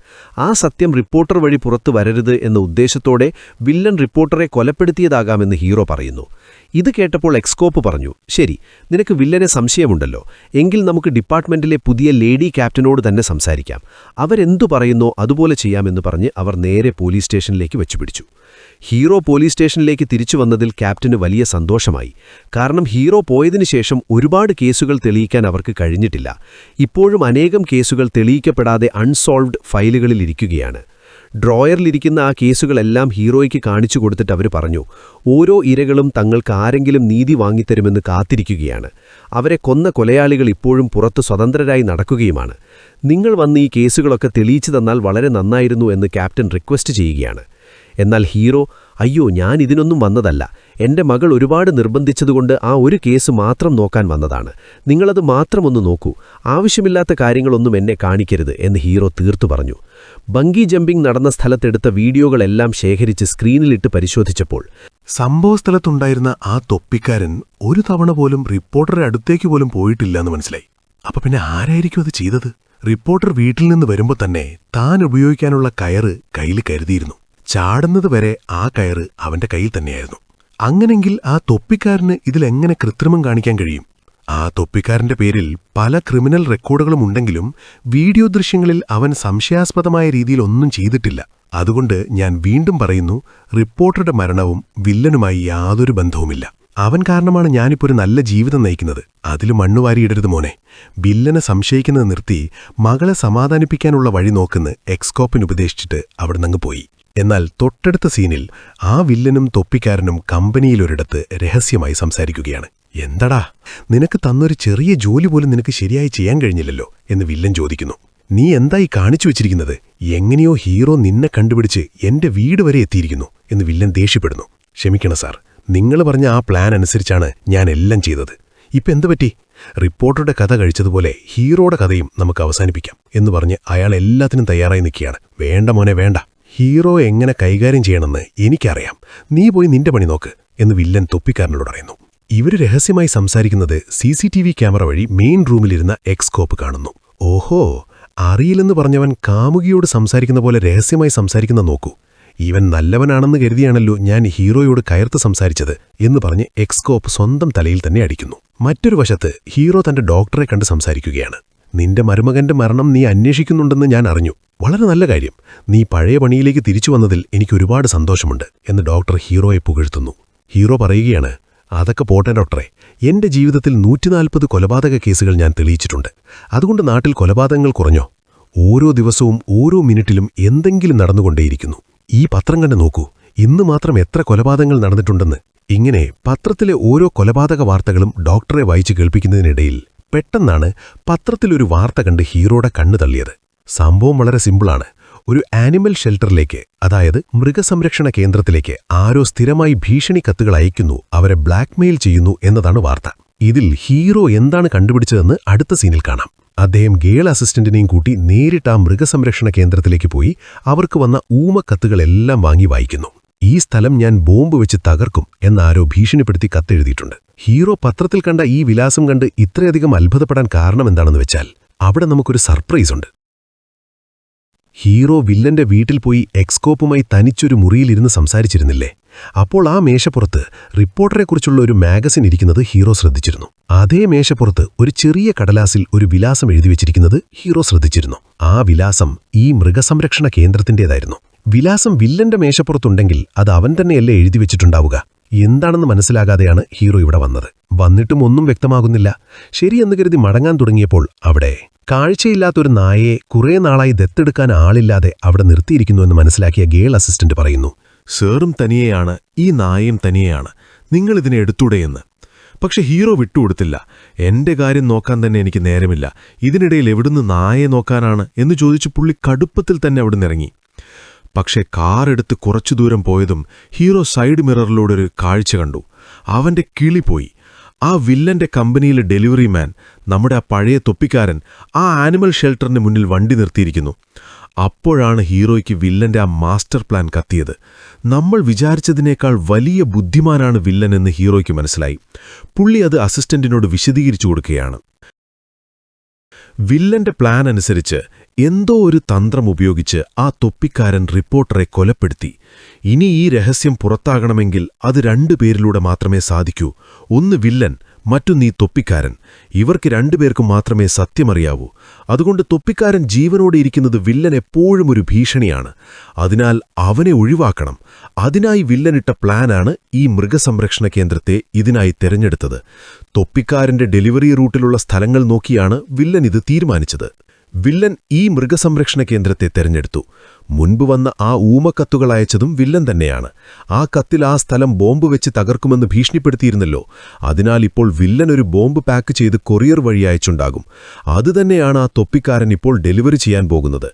ആ സത്യം റിപ്പോർട്ടർ വഴി പുറത്തു വരരുത് എന്ന ഉദ്ദേശത്തോടെ വില്ലൻ റിപ്പോർട്ടറെ കൊലപ്പെടുത്തിയതാകാമെന്ന് ഹീറോ പറയുന്നു. ഇത് കേട്ടപ്പോൾ എക്സ്കോപ്പ് പറഞ്ഞു, ശരി, നിനക്ക് വില്ലനെ സംശയമുണ്ടല്ലോ, എങ്കിൽ നമുക്ക് ഡിപ്പാർട്ട്മെന്റിലെ പുതിയ ലേഡി ക്യാപ്റ്റനോട് തന്നെ സംസാരിക്കാം. അവരെന്തു പറയുന്നോ അതുപോലെ ചെയ്യാമെന്ന് പറഞ്ഞ് അവർ നേരെ പോലീസ് സ്റ്റേഷനിലേക്ക് വെച്ചുപിടിച്ചു. ഹീറോ പോലീസ് സ്റ്റേഷനിലേക്ക് തിരിച്ചു വന്നതിൽ ക്യാപ്റ്റന് വലിയ സന്തോഷമായി. കാരണം ഹീറോ പോയതിനു ശേഷം ഒരുപാട് കേസുകൾ തെളിയിക്കാൻ അവർക്ക് കഴിഞ്ഞിട്ടില്ല. ഇപ്പോഴും അനേകം കേസുകൾ തെളിയിക്കപ്പെടാതെ അൺസോൾവ്ഡ് ഫയലുകളിലിരിക്കുകയാണ്. ഡ്രോയറിലിരിക്കുന്ന ആ കേസുകളെല്ലാം ഹീറോയ്ക്ക് കാണിച്ചു കൊടുത്തിട്ട് അവർ പറഞ്ഞു, ഓരോ ഇരകളും തങ്ങൾക്ക് ആരെങ്കിലും നീതി വാങ്ങിത്തരുമെന്ന് കാത്തിരിക്കുകയാണ്. അവരെ കൊന്ന കൊലയാളികൾ ഇപ്പോഴും പുറത്ത് സ്വതന്ത്രരായി നടക്കുകയുമാണ്. നിങ്ങൾ വന്ന് ഈ കേസുകളൊക്കെ തെളിയിച്ചു തന്നാൽ വളരെ നന്നായിരുന്നു എന്ന് ക്യാപ്റ്റൻ റിക്വസ്റ്റ് ചെയ്യുകയാണ്. എന്നാൽ ഹീറോ, അയ്യോ, ഞാൻ ഇതിനൊന്നും വന്നതല്ല, എൻ്റെ മകൾ ഒരുപാട് നിർബന്ധിച്ചതുകൊണ്ട് ആ ഒരു കേസ് മാത്രം നോക്കാൻ വന്നതാണ്. നിങ്ങളത് മാത്രമൊന്ന് നോക്കൂ, ആവശ്യമില്ലാത്ത കാര്യങ്ങളൊന്നും എന്നെ കാണിക്കരുത് എന്ന് ഹീറോ തീർത്തു പറഞ്ഞു. ബങ്കി ജമ്പിംഗ് നടന്ന സ്ഥലത്തെടുത്ത വീഡിയോകളെല്ലാം ശേഖരിച്ച് സ്ക്രീനിലിട്ട് പരിശോധിച്ചപ്പോൾ സംഭവസ്ഥലത്തുണ്ടായിരുന്ന ആ തൊപ്പിക്കാരൻ ഒരു തവണ പോലും റിപ്പോർട്ടറുടെ അടുത്തേക്ക് പോലും പോയിട്ടില്ലെന്ന് മനസ്സിലായി. അപ്പൊ പിന്നെ ആരായിരിക്കും അത് ചെയ്തത്? റിപ്പോർട്ടർ വീട്ടിൽ നിന്ന് വരുമ്പോൾ തന്നെ താൻ ഉപയോഗിക്കാനുള്ള കയറ് കയ്യിൽ കരുതിയിരുന്നു. ചാടുന്നത് വരെ ആ കയറ് അവന്റെ കയ്യിൽ തന്നെയായിരുന്നു. അങ്ങനെങ്കിൽ ആ തൊപ്പിക്കാരന് ഇതിലെങ്ങനെ കൃത്രിമം കാണിക്കാൻ കഴിയും? ആ തൊപ്പിക്കാരന്റെ പേരിൽ പല ക്രിമിനൽ റെക്കോർഡുകളും ഉണ്ടെങ്കിലും വീഡിയോ ദൃശ്യങ്ങളിൽ അവൻ സംശയാസ്പദമായ രീതിയിൽ ഒന്നും ചെയ്തിട്ടില്ല. അതുകൊണ്ട് ഞാൻ വീണ്ടും പറയുന്നു, റിപ്പോർട്ടറുടെ മരണവും വില്ലനുമായി യാതൊരു ബന്ധവുമില്ല. അവൻ കാരണമാണ് ഞാനിപ്പോൾ ഒരു നല്ല ജീവിതം നയിക്കുന്നത്. അതിൽ മണ്ണുവാരിയിടരുത് മോനെ. വില്ലനെ സംശയിക്കുന്നത് നിർത്തി മകളെ സമാധാനിപ്പിക്കാനുള്ള വഴി നോക്കുന്ന് എക്സ്കോപ്പിന് ഉപദേശിച്ചിട്ട് അവിടുന്നങ്ങ് പോയി. എന്നാൽ തൊട്ടടുത്ത സീനിൽ ആ വില്ലനും തൊപ്പിക്കാരനും കമ്പനിയിലൊരിടത്ത് രഹസ്യമായി സംസാരിക്കുകയാണ്. എന്തടാ, നിനക്ക് തന്നൊരു ചെറിയ ജോലി പോലും നിനക്ക് ശരിയായി ചെയ്യാൻ കഴിഞ്ഞില്ലല്ലോ എന്ന് വില്ലൻ ചോദിക്കുന്നു. നീ എന്തായി കാണിച്ചു വെച്ചിരിക്കുന്നത്? എങ്ങനെയോ ഹീറോ നിന്നെ കണ്ടുപിടിച്ച് എന്റെ വീട് വരെ എത്തിയിരിക്കുന്നു എന്ന് വില്ലൻ ദേഷ്യപ്പെടുന്നു. ക്ഷമിക്കണം സാർ, നിങ്ങൾ പറഞ്ഞ ആ പ്ലാൻ അനുസരിച്ചാണ് ഞാൻ എല്ലാം ചെയ്തത്. ഇപ്പം എന്തു പറ്റി? റിപ്പോർട്ടറുടെ കഥ കഴിച്ചതുപോലെ ഹീറോയുടെ കഥയും നമുക്ക് അവസാനിപ്പിക്കാം എന്ന് പറഞ്ഞ് അയാൾ എല്ലാത്തിനും തയ്യാറായി നിൽക്കുകയാണ്. വേണ്ട മോനെ വേണ്ട, ഹീറോ എങ്ങനെ കൈകാര്യം ചെയ്യണമെന്ന് എനിക്കറിയാം. നീ പോയി നിന്റെ പണി നോക്ക് എന്ന് വില്ലൻ തൊപ്പിക്കാരനോട് പറയുന്നു. ഇവര് രഹസ്യമായി സംസാരിക്കുന്നത് CCTV ക്യാമറ വഴി മെയിൻ റൂമിലിരുന്ന എക്സ്കോപ്പ് കാണുന്നു. ഓഹോ, അറിയില്ലെന്ന് പറഞ്ഞവൻ കാമുകിയോട് സംസാരിക്കുന്ന പോലെ രഹസ്യമായി സംസാരിക്കുന്ന നോക്കൂ. ഇവൻ നല്ലവനാണെന്ന് കരുതിയാണല്ലോ ഞാൻ ഹീറോയോട് കയർത്ത് സംസാരിച്ചത് എന്ന് പറഞ്ഞ് എക്സ്കോപ്പ് സ്വന്തം തലയിൽ തന്നെ അടിക്കുന്നു. മറ്റൊരു വശത്ത് ഹീറോ തന്റെ ഡോക്ടറെ കണ്ട് സംസാരിക്കുകയാണ്. നിന്റെ മരുമകന്റെ മരണം നീ അന്വേഷിക്കുന്നുണ്ടെന്ന് ഞാൻ അറിഞ്ഞു. വളരെ നല്ല കാര്യം. നീ പഴയ പണിയിലേക്ക് തിരിച്ചു വന്നതിൽ എനിക്കൊരുപാട് സന്തോഷമുണ്ട് എന്ന് ഡോക്ടർ ഹീറോയെ പുകഴ്ത്തുന്നു. ഹീറോ പറയുകയാണ്, അതൊക്കെ പോട്ടെ ഡോക്ടറെ, എന്റെ ജീവിതത്തിൽ 140 കൊലപാതക കേസുകൾ ഞാൻ തെളിയിച്ചിട്ടുണ്ട്. അതുകൊണ്ട് നാട്ടിൽ കൊലപാതകങ്ങൾ കുറഞ്ഞോ? ഓരോ ദിവസവും ഓരോ മിനിറ്റിലും എന്തെങ്കിലും നടന്നുകൊണ്ടേയിരിക്കുന്നു. ഈ പത്രം കണ്ട് നോക്കൂ, ഇന്ന് മാത്രം എത്ര കൊലപാതകങ്ങൾ നടന്നിട്ടുണ്ടെന്ന്. ഇങ്ങനെ പത്രത്തിലെ ഓരോ കൊലപാതക വാർത്തകളും ഡോക്ടറെ വായിച്ചു കേൾപ്പിക്കുന്നതിനിടയിൽ പെട്ടെന്നാണ് പത്രത്തിലൊരു വാർത്ത കണ്ട് ഹീറോയുടെ കണ്ണ് തള്ളിയത്. സംഭവം വളരെ സിമ്പിളാണ്. ഒരു ആനിമൽ ഷെൽട്ടറിലേക്ക്, അതായത് മൃഗസംരക്ഷണ കേന്ദ്രത്തിലേക്ക് ആരോ സ്ഥിരമായി ഭീഷണി കത്തുകൾ അയക്കുന്നു, അവരെ ബ്ലാക്ക്മെയിൽ ചെയ്യുന്നു എന്നതാണ് വാർത്ത. ഇതിൽ ഹീറോ എന്താണ് കണ്ടുപിടിച്ചതെന്ന് അടുത്ത സീനിൽ കാണാം. അദ്ദേഹം ഗേൾ അസിസ്റ്റന്റിനെയും കൂട്ടി നേരിട്ട് ആ മൃഗസംരക്ഷണ കേന്ദ്രത്തിലേക്ക് പോയി അവർക്ക് വന്ന ഊമക്കത്തുകളെല്ലാം വാങ്ങി വായിക്കുന്നു. ഈ സ്ഥലം ഞാൻ ബോംബ് വെച്ച് തകർക്കും എന്നാരോ ഭീഷണിപ്പെടുത്തി കത്തെഴുതിയിട്ടുണ്ട്. ഹീറോ പത്രത്തിൽ കണ്ട ഈ വിലാസം കണ്ട് ഇത്രയധികം അത്ഭുതപ്പെടാൻ കാരണമെന്താണെന്ന് വെച്ചാൽ അവിടെ നമുക്കൊരു സർപ്രൈസ് ഉണ്ട്. ഹീറോ വില്ലന്റെ വീട്ടിൽ പോയി എക്സ്കോപ്പുമായി തനിച്ചൊരു മുറിയിലിരുന്ന് സംസാരിച്ചിരുന്നില്ലേ? അപ്പോൾ ആ മേശപ്പുറത്ത് റിപ്പോർട്ടറെക്കുറിച്ചുള്ള ഒരു മാഗസിൻ ഇരിക്കുന്നത് ഹീറോ ശ്രദ്ധിച്ചിരുന്നു. അതേ മേശപ്പുറത്ത് ഒരു ചെറിയ കടലാസിൽ ഒരു വിലാസം എഴുതിവെച്ചിരിക്കുന്നത് ഹീറോ ശ്രദ്ധിച്ചിരുന്നു. ആ വിലാസം ഈ മൃഗസംരക്ഷണ കേന്ദ്രത്തിന്റേതായിരുന്നു. വിലാസം വില്ലന്റെ മേശപ്പുറത്തുണ്ടെങ്കിൽ അത് അവൻ തന്നെയല്ലേ എഴുതിവെച്ചിട്ടുണ്ടാവുക? എന്താണെന്ന് മനസ്സിലാകാതെയാണ് ഹീറോ ഇവിടെ വന്നത്. വന്നിട്ടും ഒന്നും വ്യക്തമാകുന്നില്ല. ശരിയെന്ന് കരുതി മടങ്ങാൻ തുടങ്ങിയപ്പോൾ അവിടെ കാഴ്ചയില്ലാത്തൊരു നായയെ കുറേ നാളായി ദത്തെടുക്കാൻ ആളില്ലാതെ അവിടെ നിർത്തിയിരിക്കുന്നുവെന്ന് മനസ്സിലാക്കിയ ഗേൾ അസിസ്റ്റന്റ് പറയുന്നു, സേറും തനിയെയാണ്, ഈ നായയും തനിയെയാണ്, നിങ്ങളിതിനെ എടുത്തൂടെയെന്ന്. പക്ഷെ ഹീറോ വിട്ടുകൊടുത്തില്ല. എന്റെ കാര്യം നോക്കാൻ തന്നെ എനിക്ക് നേരമില്ല, ഇതിനിടയിൽ എവിടുന്ന് നായയെ നോക്കാനാണ് എന്ന് ചോദിച്ച് പുള്ളി കടുപ്പത്തിൽ തന്നെ അവിടുന്ന് ഇറങ്ങി. പക്ഷെ കാറെടുത്ത് കുറച്ചു ദൂരം പോയതും ഹീറോ സൈഡ് മിററിലൂടെയൊരു കാഴ്ച കണ്ടു. അവന്റെ കിളി പോയി. ആ വില്ലന്റെ കമ്പനിയിലെ ഡെലിവറി മാൻ, നമ്മുടെ ആ പഴയ തൊപ്പിക്കാരൻ, ആ ആനിമൽ ഷെൽട്ടറിന് മുന്നിൽ വണ്ടി നിർത്തിയിരിക്കുന്നു. അപ്പോഴാണ് ഹീറോയ്ക്ക് വില്ലന്റെ ആ മാസ്റ്റർ പ്ലാൻ കത്തിയത്. നമ്മൾ വിചാരിച്ചതിനേക്കാൾ വലിയ ബുദ്ധിമാനാണ് വില്ലൻ എന്ന് ഹീറോയ്ക്ക് മനസ്സിലായി. പുള്ളി അത് അസിസ്റ്റന്റിനോട് വിശദീകരിച്ചു കൊടുക്കുകയാണ്. വില്ലന്റെ പ്ലാൻ അനുസരിച്ച് എന്തോ ഒരു തന്ത്രം ഉപയോഗിച്ച് ആ തൊപ്പിക്കാരൻ റിപ്പോർട്ടറെ കൊലപ്പെടുത്തി. ഇനി ഈ രഹസ്യം പുറത്താകണമെങ്കിൽ അത് 2 പേരിലൂടെ മാത്രമേ സാധിക്കൂ. ഒന്ന് വില്ലൻ, മറ്റൊന്ന് ഈ തൊപ്പിക്കാരൻ. ഇവർക്ക് 2 പേർക്കും മാത്രമേ സത്യമറിയാവൂ. അതുകൊണ്ട് തൊപ്പിക്കാരൻ ജീവനോടെ ഇരിക്കുന്നത് വില്ലൻ എപ്പോഴും ഒരു ഭീഷണിയാണ്. അതിനാൽ അവനെ ഒഴിവാക്കണം. അതിനായി വില്ലനിട്ട പ്ലാനാണ് ഈ മൃഗസംരക്ഷണ കേന്ദ്രത്തെ ഇതിനായി തെരഞ്ഞെടുത്തത്. തൊപ്പിക്കാരന്റെ ഡെലിവറി റൂട്ടിലുള്ള സ്ഥലങ്ങൾ നോക്കിയാണ് വില്ലൻ ഇത് തീരുമാനിച്ചത്. വില്ലൻ ഈ മൃഗസംരക്ഷണ കേന്ദ്രത്തെ തെരഞ്ഞെടുത്തു. മുൻപ് വന്ന ആ ഊമക്കത്തുകൾ അയച്ചതും വില്ലൻ തന്നെയാണ്. ആ കത്തിൽ ആ സ്ഥലം ബോംബ് വെച്ച് തകർക്കുമെന്ന് ഭീഷണിപ്പെടുത്തിയിരുന്നല്ലോ. അതിനാൽ ഇപ്പോൾ വില്ലൻ ഒരു ബോംബ് പാക്ക് ചെയ്ത് കൊറിയർ വഴി അയച്ചുണ്ടാകും. അതുതന്നെയാണ് ആ തൊപ്പിക്കാരൻ ഇപ്പോൾ ഡെലിവറി ചെയ്യാൻ പോകുന്നത്.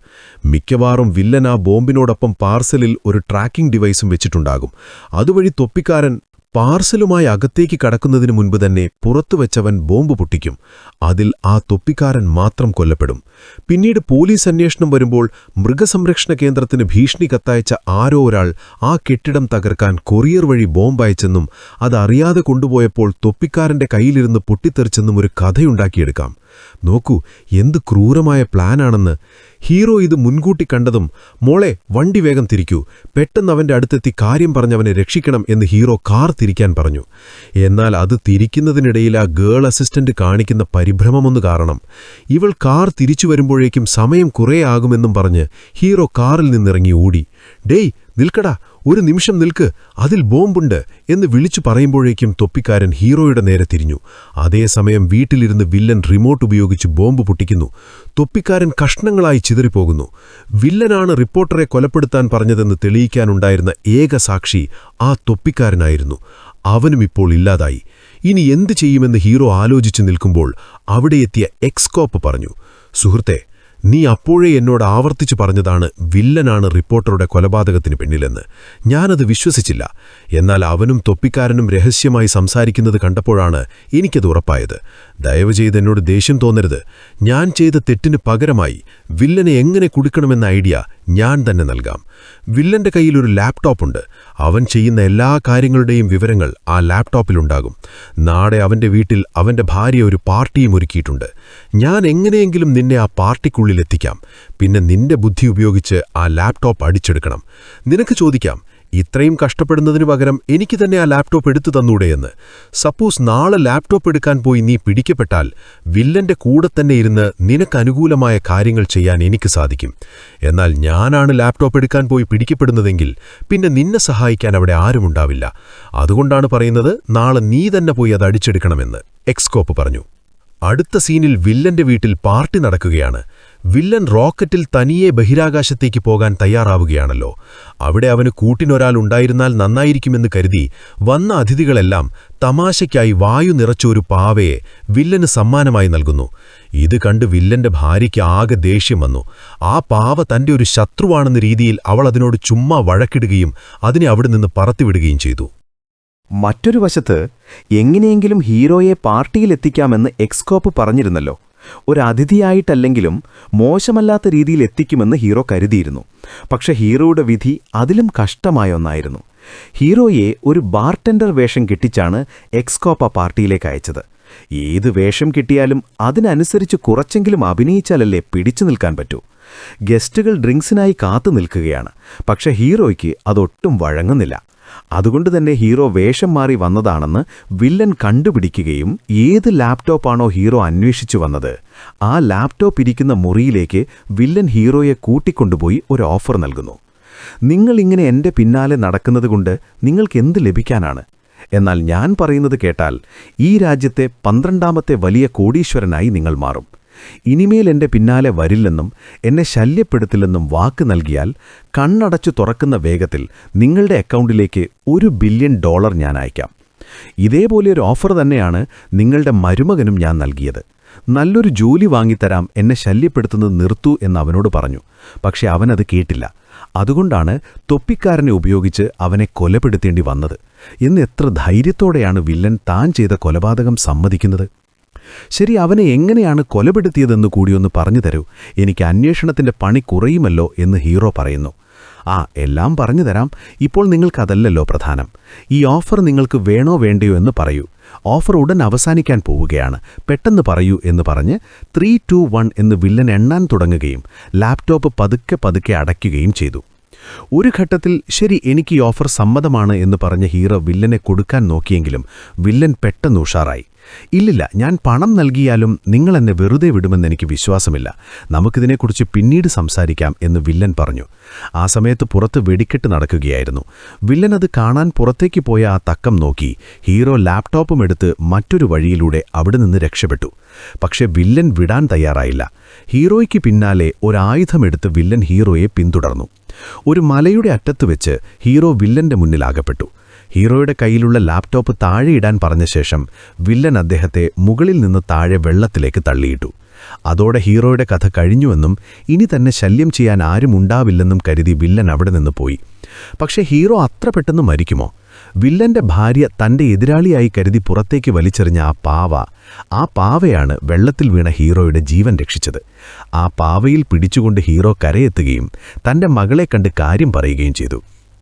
മിക്കവാറും വില്ലൻ ആ ബോംബിനോടൊപ്പം പാർസലിൽ ഒരു ട്രാക്കിംഗ് ഡിവൈസും വെച്ചിട്ടുണ്ടാകും. അതുവഴി തൊപ്പിക്കാരൻ പാർസലുമായി അകത്തേക്ക് കടക്കുന്നതിനു മുൻപ് തന്നെ പുറത്തുവച്ചവൻ ബോംബ് പൊട്ടിക്കും. അതിൽ ആ തൊപ്പിക്കാരൻ മാത്രം കൊല്ലപ്പെടും. പിന്നീട് പോലീസ് അന്വേഷണം വരുമ്പോൾ മൃഗസംരക്ഷണ കേന്ദ്രത്തിന് ഭീഷണി കത്തയച്ച ആരോ ഒരാൾ ആ കെട്ടിടം തകർക്കാൻ കൊറിയർ വഴി ബോംബ് അയച്ചെന്നും അതറിയാതെ കൊണ്ടുപോയപ്പോൾ തൊപ്പിക്കാരന്റെ കയ്യിലിരുന്ന് പൊട്ടിത്തെറിച്ചെന്നും ഒരു കഥയുണ്ടാക്കിയെടുക്കാം. നോക്കൂ, എന്ത് ക്രൂരമായ പ്ലാനാണെന്ന്. ഹീറോ ഇത് മുൻകൂട്ടി കണ്ടതും, മോളെ വണ്ടി വേഗം തിരിക്കൂ, പെട്ടെന്ന് അവന്റെ അടുത്തെത്തി കാര്യം പറഞ്ഞവനെ രക്ഷിക്കണം എന്ന് ഹീറോ കാർ തിരിക്കാൻ പറഞ്ഞു. എന്നാൽ അത് തിരിക്കുന്നതിനിടയിൽ ആ ഗേൾ അസിസ്റ്റന്റ് കാണിക്കുന്ന പരിഭ്രമമൊന്ന് കാരണം. ഇവൾ കാർ തിരിച്ചു വരുമ്പോഴേക്കും സമയം കുറേ ആകുമെന്നും പറഞ്ഞ് ഹീറോ കാറിൽ നിന്നിറങ്ങി ഓടി. ഡേയ് നിൽക്കടാ, ഒരു നിമിഷം നിൽക്ക്, അതിൽ ബോംബുണ്ട് എന്ന് വിളിച്ചു പറയുമ്പോഴേക്കും തൊപ്പിക്കാരൻ ഹീറോയുടെ നേരെ തിരിഞ്ഞു. അതേസമയം വീട്ടിലിരുന്ന് വില്ലൻ റിമോട്ട് ഉപയോഗിച്ച് ബോംബ് പൊട്ടിക്കുന്നു. തൊപ്പിക്കാരൻ കഷ്ണങ്ങളായി ചിതറിപ്പോകുന്നു. വില്ലനാണ് റിപ്പോർട്ടറെ കൊലപ്പെടുത്താൻ പറഞ്ഞതെന്ന് തെളിയിക്കാനുണ്ടായിരുന്ന ഏക സാക്ഷി ആ തൊപ്പിക്കാരനായിരുന്നു. അവനും ഇപ്പോൾ ഇല്ലാതായി. ഇനി എന്തു ചെയ്യുമെന്ന് ഹീറോ ആലോചിച്ചു നിൽക്കുമ്പോൾ അവിടെ എത്തിയ എക്സ്കോപ്പ് പറഞ്ഞു, സുഹൃത്തെ, നീ അപ്പോഴേ എന്നോട് ആവർത്തിച്ചു പറഞ്ഞതാണ് വില്ലനാണ് റിപ്പോർട്ടറുടെ കൊലപാതകത്തിന് പിന്നിലെന്ന്. ഞാനത് വിശ്വസിച്ചില്ല. എന്നാൽ അവനും തൊപ്പിക്കാരനും രഹസ്യമായി സംസാരിക്കുന്നത് കണ്ടപ്പോഴാണ് എനിക്കത് ഉറപ്പായത്. ദയവ് ചെയ്ത് എന്നോട് ദേഷ്യം തോന്നരുത്. ഞാൻ ചെയ്ത തെറ്റിന് പകരമായി വില്ലനെ എങ്ങനെ കുടുക്കണമെന്ന ഐഡിയ ഞാൻ തന്നെ നൽകാം. വില്ലന്റെ കയ്യിൽ ഒരു ലാപ്ടോപ്പുണ്ട്. അവൻ ചെയ്യുന്ന എല്ലാ കാര്യങ്ങളുടെയും വിവരങ്ങൾ ആ ലാപ്ടോപ്പിലുണ്ടാകും. നാളെ അവന്റെ വീട്ടിൽ അവന്റെ ഭാര്യ ഒരു പാർട്ടിയും ഒരുക്കിയിട്ടുണ്ട്. ഞാൻ എങ്ങനെയെങ്കിലും നിന്നെ ആ പാർട്ടിക്കുള്ളിലെത്തിക്കാം. പിന്നെ നിന്റെ ബുദ്ധി ഉപയോഗിച്ച് ആ ലാപ്ടോപ്പ് അടിച്ചെടുക്കണം. നിനക്ക് ചോദിക്കാം, ഇത്രയും കഷ്ടപ്പെടുന്നതിനു പകരം എനിക്ക് തന്നെ ആ ലാപ്ടോപ്പ് എടുത്തു തന്നൂടെയെന്ന്. സപ്പോസ് നാളെ ലാപ്ടോപ്പ് എടുക്കാൻ പോയി നീ പിടിക്കപ്പെട്ടാൽ വില്ലന്റെ കൂടെ തന്നെ ഇരുന്ന് നിനക്കനുകൂലമായ കാര്യങ്ങൾ ചെയ്യാൻ എനിക്ക് സാധിക്കും. എന്നാൽ ഞാനാണ് ലാപ്ടോപ്പ് എടുക്കാൻ പോയി പിടിക്കപ്പെടുന്നതെങ്കിൽ പിന്നെ നിന്നെ സഹായിക്കാൻ അവിടെ ആരുമുണ്ടാവില്ല. അതുകൊണ്ടാണ് പറയുന്നത് നാളെ നീ തന്നെ പോയി അത് അടിച്ചെടുക്കണമെന്ന് എക്സ്കോപ്പ് പറഞ്ഞു. അടുത്ത സീനിൽ വില്ലന്റെ വീട്ടിൽ പാർട്ടി നടക്കുകയാണ്. വില്ലൻ റോക്കറ്റിൽ തനിയെ ബഹിരാകാശത്തേക്ക് പോകാൻ തയ്യാറാവുകയാണല്ലോ. അവിടെ അവന് കൂട്ടിനൊരാൾ ഉണ്ടായിരുന്നാൽ നന്നായിരിക്കുമെന്ന് കരുതി വന്ന അതിഥികളെല്ലാം തമാശയ്ക്കായി വായു നിറച്ചൊരു പാവയെ വില്ലന് സമ്മാനമായി നൽകുന്നു. ഇത് കണ്ട് വില്ലന്റെ ഭാര്യയ്ക്ക് ആകെ ദേഷ്യം വന്നു. ആ പാവ തന്റെ ഒരു ശത്രുവാണെന്ന രീതിയിൽ അവൾ അതിനോട് ചുമ്മാ വഴക്കിടുകയും അതിനെ അവിടെ നിന്ന് പറത്തിവിടുകയും ചെയ്തു. മറ്റൊരു വശത്ത് എങ്ങനെയെങ്കിലും ഹീറോയെ പാർട്ടിയിലെത്തിക്കാമെന്ന് എക്സ്കോപ്പ് പറഞ്ഞിരുന്നല്ലോ. ഒരു അതിഥിയായിട്ടല്ലെങ്കിലും മോശമല്ലാത്ത രീതിയിൽ എത്തിക്കുമെന്ന് ഹീറോ കരുതിയിരുന്നു. പക്ഷെ ഹീറോയുടെ വിധി അതിലും കഷ്ടമായ ഒന്നായിരുന്നു. ഹീറോയെ ഒരു ബാർടെൻഡർ വേഷം കെട്ടിച്ചാണ് എക്സ്കോപ്പ് ആ പാർട്ടിയിലേക്ക് അയച്ചത്. ഏത് വേഷം കിട്ടിയാലും അതിനനുസരിച്ച് കുറച്ചെങ്കിലും അഭിനയിച്ചാലല്ലേ പിടിച്ചു നിൽക്കാൻ പറ്റൂ. ഗസ്റ്റുകൾ ഡ്രിങ്ക്സിനായി കാത്തു നിൽക്കുകയാണ്. പക്ഷെ ഹീറോയ്ക്ക് അതൊട്ടും വഴങ്ങുന്നില്ല. അതുകൊണ്ട് തന്നെ ഹീറോ വേഷം മാറി വന്നതാണെന്ന് വില്ലൻ കണ്ടുപിടിക്കുകയും ഏത് ലാപ്ടോപ്പാണോ ഹീറോ അന്വേഷിച്ചു വന്നത് ആ ലാപ്ടോപ്പ് ഇരിക്കുന്ന മുറിയിലേക്ക് വില്ലൻ ഹീറോയെ കൂട്ടിക്കൊണ്ടുപോയി ഒരു ഓഫർ നൽകുന്നു. നിങ്ങളിങ്ങനെ എൻ്റെ പിന്നാലെ നടക്കുന്നതുകൊണ്ട് നിങ്ങൾക്കെന്ത് ലഭിക്കാനാണ്? എന്നാൽ ഞാൻ പറയുന്നത് കേട്ടാൽ ഈ രാജ്യത്തെ 12ാമത്തെ വലിയ കോടീശ്വരനായി നിങ്ങൾ മാറും. ഇനിമേൽ എൻ്റെ പിന്നാലെ വരില്ലെന്നും എന്നെ ശല്യപ്പെടുത്തില്ലെന്നും വാക്ക് നൽകിയാൽ കണ്ണടച്ചു തുറക്കുന്ന വേഗത്തിൽ നിങ്ങളുടെ അക്കൗണ്ടിലേക്ക് $1 ബില്യൺ ഞാൻ അയക്കാം. ഇതേപോലെ ഒരു ഓഫർ തന്നെയാണ് നിങ്ങളുടെ മരുമകനും ഞാൻ നൽകിയത്. നല്ലൊരു ജോലി വാങ്ങിത്തരാം, എന്നെ ശല്യപ്പെടുത്തുന്നത് നിർത്തൂ എന്ന് അവനോട് പറഞ്ഞു. പക്ഷെ അവനത് കേട്ടില്ല. അതുകൊണ്ടാണ് തൊപ്പിക്കാരനെ ഉപയോഗിച്ച് അവനെ കൊലപ്പെടുത്തേണ്ടി വന്നത് എന്ന് എത്ര ധൈര്യത്തോടെയാണ് വില്ലൻ താൻ ചെയ്ത കൊലപാതകം സമ്മതിക്കുന്നത്. ശരി, അവനെ എങ്ങനെയാണ് കൊലപ്പെടുത്തിയതെന്ന് കൂടിയൊന്ന് പറഞ്ഞു തരൂ, എനിക്ക് അന്വേഷണത്തിന്റെ പണി കുറയുമല്ലോ എന്ന് ഹീറോ പറയുന്നു. എല്ലാം പറഞ്ഞു തരാം. ഇപ്പോൾ നിങ്ങൾക്കതല്ലല്ലോ പ്രധാനം. ഈ ഓഫർ നിങ്ങൾക്ക് വേണോ വേണ്ടയോ എന്ന് പറയൂ. ഓഫർ ഉടൻ അവസാനിക്കാൻ പോവുകയാണ്, പെട്ടെന്ന് പറയൂ എന്ന് പറഞ്ഞ് 3, 2, 1 എന്ന് വില്ലൻ എണ്ണാൻ തുടങ്ങുകയും ലാപ്ടോപ്പ് പതുക്കെ പതുക്കെ അടയ്ക്കുകയും ചെയ്തു. ഒരു ഘട്ടത്തിൽ ശരി, എനിക്ക് ഈ ഓഫർ സമ്മതമാണ് എന്ന് പറഞ്ഞ ഹീറോ വില്ലനെ കൊടുക്കാൻ നോക്കിയെങ്കിലും വില്ലൻ പെട്ടെന്ന് ഉഷാറായി. ഇല്ലില്ല, ഞാൻ പണം നൽകിയാലും നിങ്ങളെന്നെ വെറുതെ വിടുമെന്നെനിക്ക് വിശ്വാസമില്ല. നമുക്കിതിനെക്കുറിച്ച് പിന്നീട് സംസാരിക്കാം എന്ന് വില്ലൻ പറഞ്ഞു. ആ സമയത്ത് പുറത്ത് വെടിക്കെട്ട് നടക്കുകയായിരുന്നു. വില്ലൻ അത് കാണാൻ പുറത്തേക്ക് പോയ ആ തക്കം നോക്കി ഹീറോ ലാപ്ടോപ്പും എടുത്ത് മറ്റൊരു വഴിയിലൂടെ അവിടെ നിന്ന് രക്ഷപ്പെട്ടു. പക്ഷെ വില്ലൻ വിടാൻ തയ്യാറായില്ല. ഹീറോയ്ക്ക് പിന്നാലെ ഒരായുധമെടുത്ത് വില്ലൻ ഹീറോയെ പിന്തുടർന്നു. ഒരു മലയുടെ അറ്റത്ത് വെച്ച് ഹീറോ വില്ലന്റെ മുന്നിലാകപ്പെട്ടു. ഹീറോയുടെ കയ്യിലുള്ള ലാപ്ടോപ്പ് താഴെയിടാൻ പറഞ്ഞ ശേഷം വില്ലൻ അദ്ദേഹത്തെ മുകളിൽ നിന്ന് താഴെ വെള്ളത്തിലേക്ക് തള്ളിയിട്ടു. അതോടെ ഹീറോയുടെ കഥ കഴിഞ്ഞുവെന്നും ഇനി തന്നെ ശല്യം ചെയ്യാൻ ആരുമുണ്ടാവില്ലെന്നും കരുതി വില്ലൻ അവിടെ നിന്ന് പോയി. പക്ഷേ ഹീറോ അത്ര പെട്ടെന്ന് മരിക്കുമോ? വില്ലന്റെ ഭാര്യ തന്റെ എതിരാളിയായി കരുതി പുറത്തേക്ക് വലിച്ചെറിഞ്ഞ ആ പാവയാണ് വെള്ളത്തിൽ വീണ ഹീറോയുടെ ജീവൻ രക്ഷിച്ചത്. ആ പാവയിൽ പിടിച്ചുകൊണ്ട് ഹീറോ കരയെത്തുകയും തന്റെ മകളെ കണ്ട് കാര്യം പറയുകയും ചെയ്തു.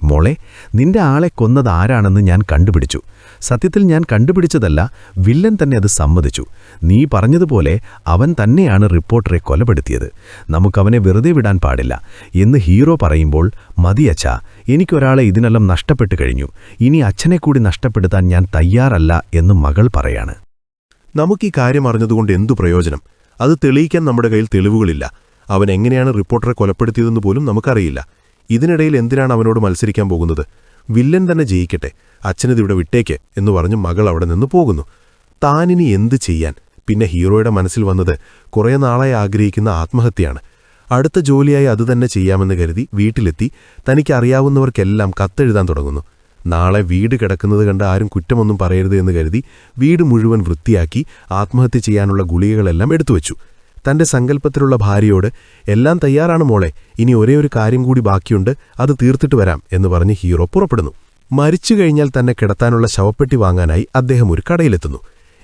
മോളെ, നിന്റെ ആളെ കൊന്നത് ആരാണെന്ന് ഞാൻ കണ്ടുപിടിച്ചു. സത്യത്തിൽ ഞാൻ കണ്ടുപിടിച്ചതല്ല, വില്ലൻ തന്നെ അത് സമ്മതിച്ചു. നീ പറഞ്ഞതുപോലെ അവൻ തന്നെയാണ് റിപ്പോർട്ടറെ കൊലപ്പെടുത്തിയത്. നമുക്കവനെ വെറുതെ വിടാൻ പാടില്ല എന്ന് ഹീറോ പറയുമ്പോൾ, മതിയച്ഛാ, എനിക്കൊരാളെ ഇതിനെല്ലാം നഷ്ടപ്പെട്ടു കഴിഞ്ഞു. ഇനി അച്ഛനെ കൂടി നഷ്ടപ്പെടുത്താൻ ഞാൻ തയ്യാറല്ല എന്ന് മകൾ പറയാണ്. നമുക്കീ കാര്യം അറിഞ്ഞതുകൊണ്ട് എന്തു പ്രയോജനം? അത് തെളിയിക്കാൻ നമ്മുടെ കയ്യിൽ തെളിവുകളില്ല. അവൻ എങ്ങനെയാണ് റിപ്പോർട്ടറെ കൊലപ്പെടുത്തിയതെന്ന് പോലും നമുക്കറിയില്ല. ഇതിനിടയിൽ എന്തിനാണ് അവനോട് മത്സരിക്കാൻ പോകുന്നത്? വില്ലൻ തന്നെ ജയിക്കട്ടെ, അച്ഛനിതിവിടെ വിട്ടേക്ക് എന്ന് പറഞ്ഞ് മകൾ അവിടെ നിന്ന് പോകുന്നു. താനിനി എന്ത് ചെയ്യാൻ? പിന്നെ ഹീറോയുടെ മനസ്സിൽ വന്നത് കുറേ നാളായി ആഗ്രഹിക്കുന്ന ആത്മഹത്യയാണ്. അടുത്ത ജോലിയായി അതുതന്നെ ചെയ്യാമെന്ന് കരുതി വീട്ടിലെത്തി തനിക്കറിയാവുന്നവർക്കെല്ലാം കത്തെഴുതാൻ തുടങ്ങുന്നു. നാളെ വീട് കിടക്കുന്നത് കണ്ട് ആരും കുറ്റമൊന്നും പറയരുത് എന്ന് കരുതി വീട് മുഴുവൻ വൃത്തിയാക്കി ആത്മഹത്യ ചെയ്യാനുള്ള ഗുളികകളെല്ലാം എടുത്തുവച്ചു. തന്റെ സങ്കല്പത്തിലുള്ള ഭാര്യയോട്, എല്ലാം തയ്യാറാണ് മോളെ, ഇനി ഒരേ ഒരു കാര്യം കൂടി ബാക്കിയുണ്ട്, അത് തീർത്തിട്ട് വരാം എന്ന് പറഞ്ഞ് ഹീറോ പുറപ്പെടുന്നു. മരിച്ചു കഴിഞ്ഞാൽ തന്നെ കിടത്താനുള്ള ശവപ്പെട്ടി വാങ്ങാനായി അദ്ദേഹം ഒരു കടയിലെത്തുന്നു.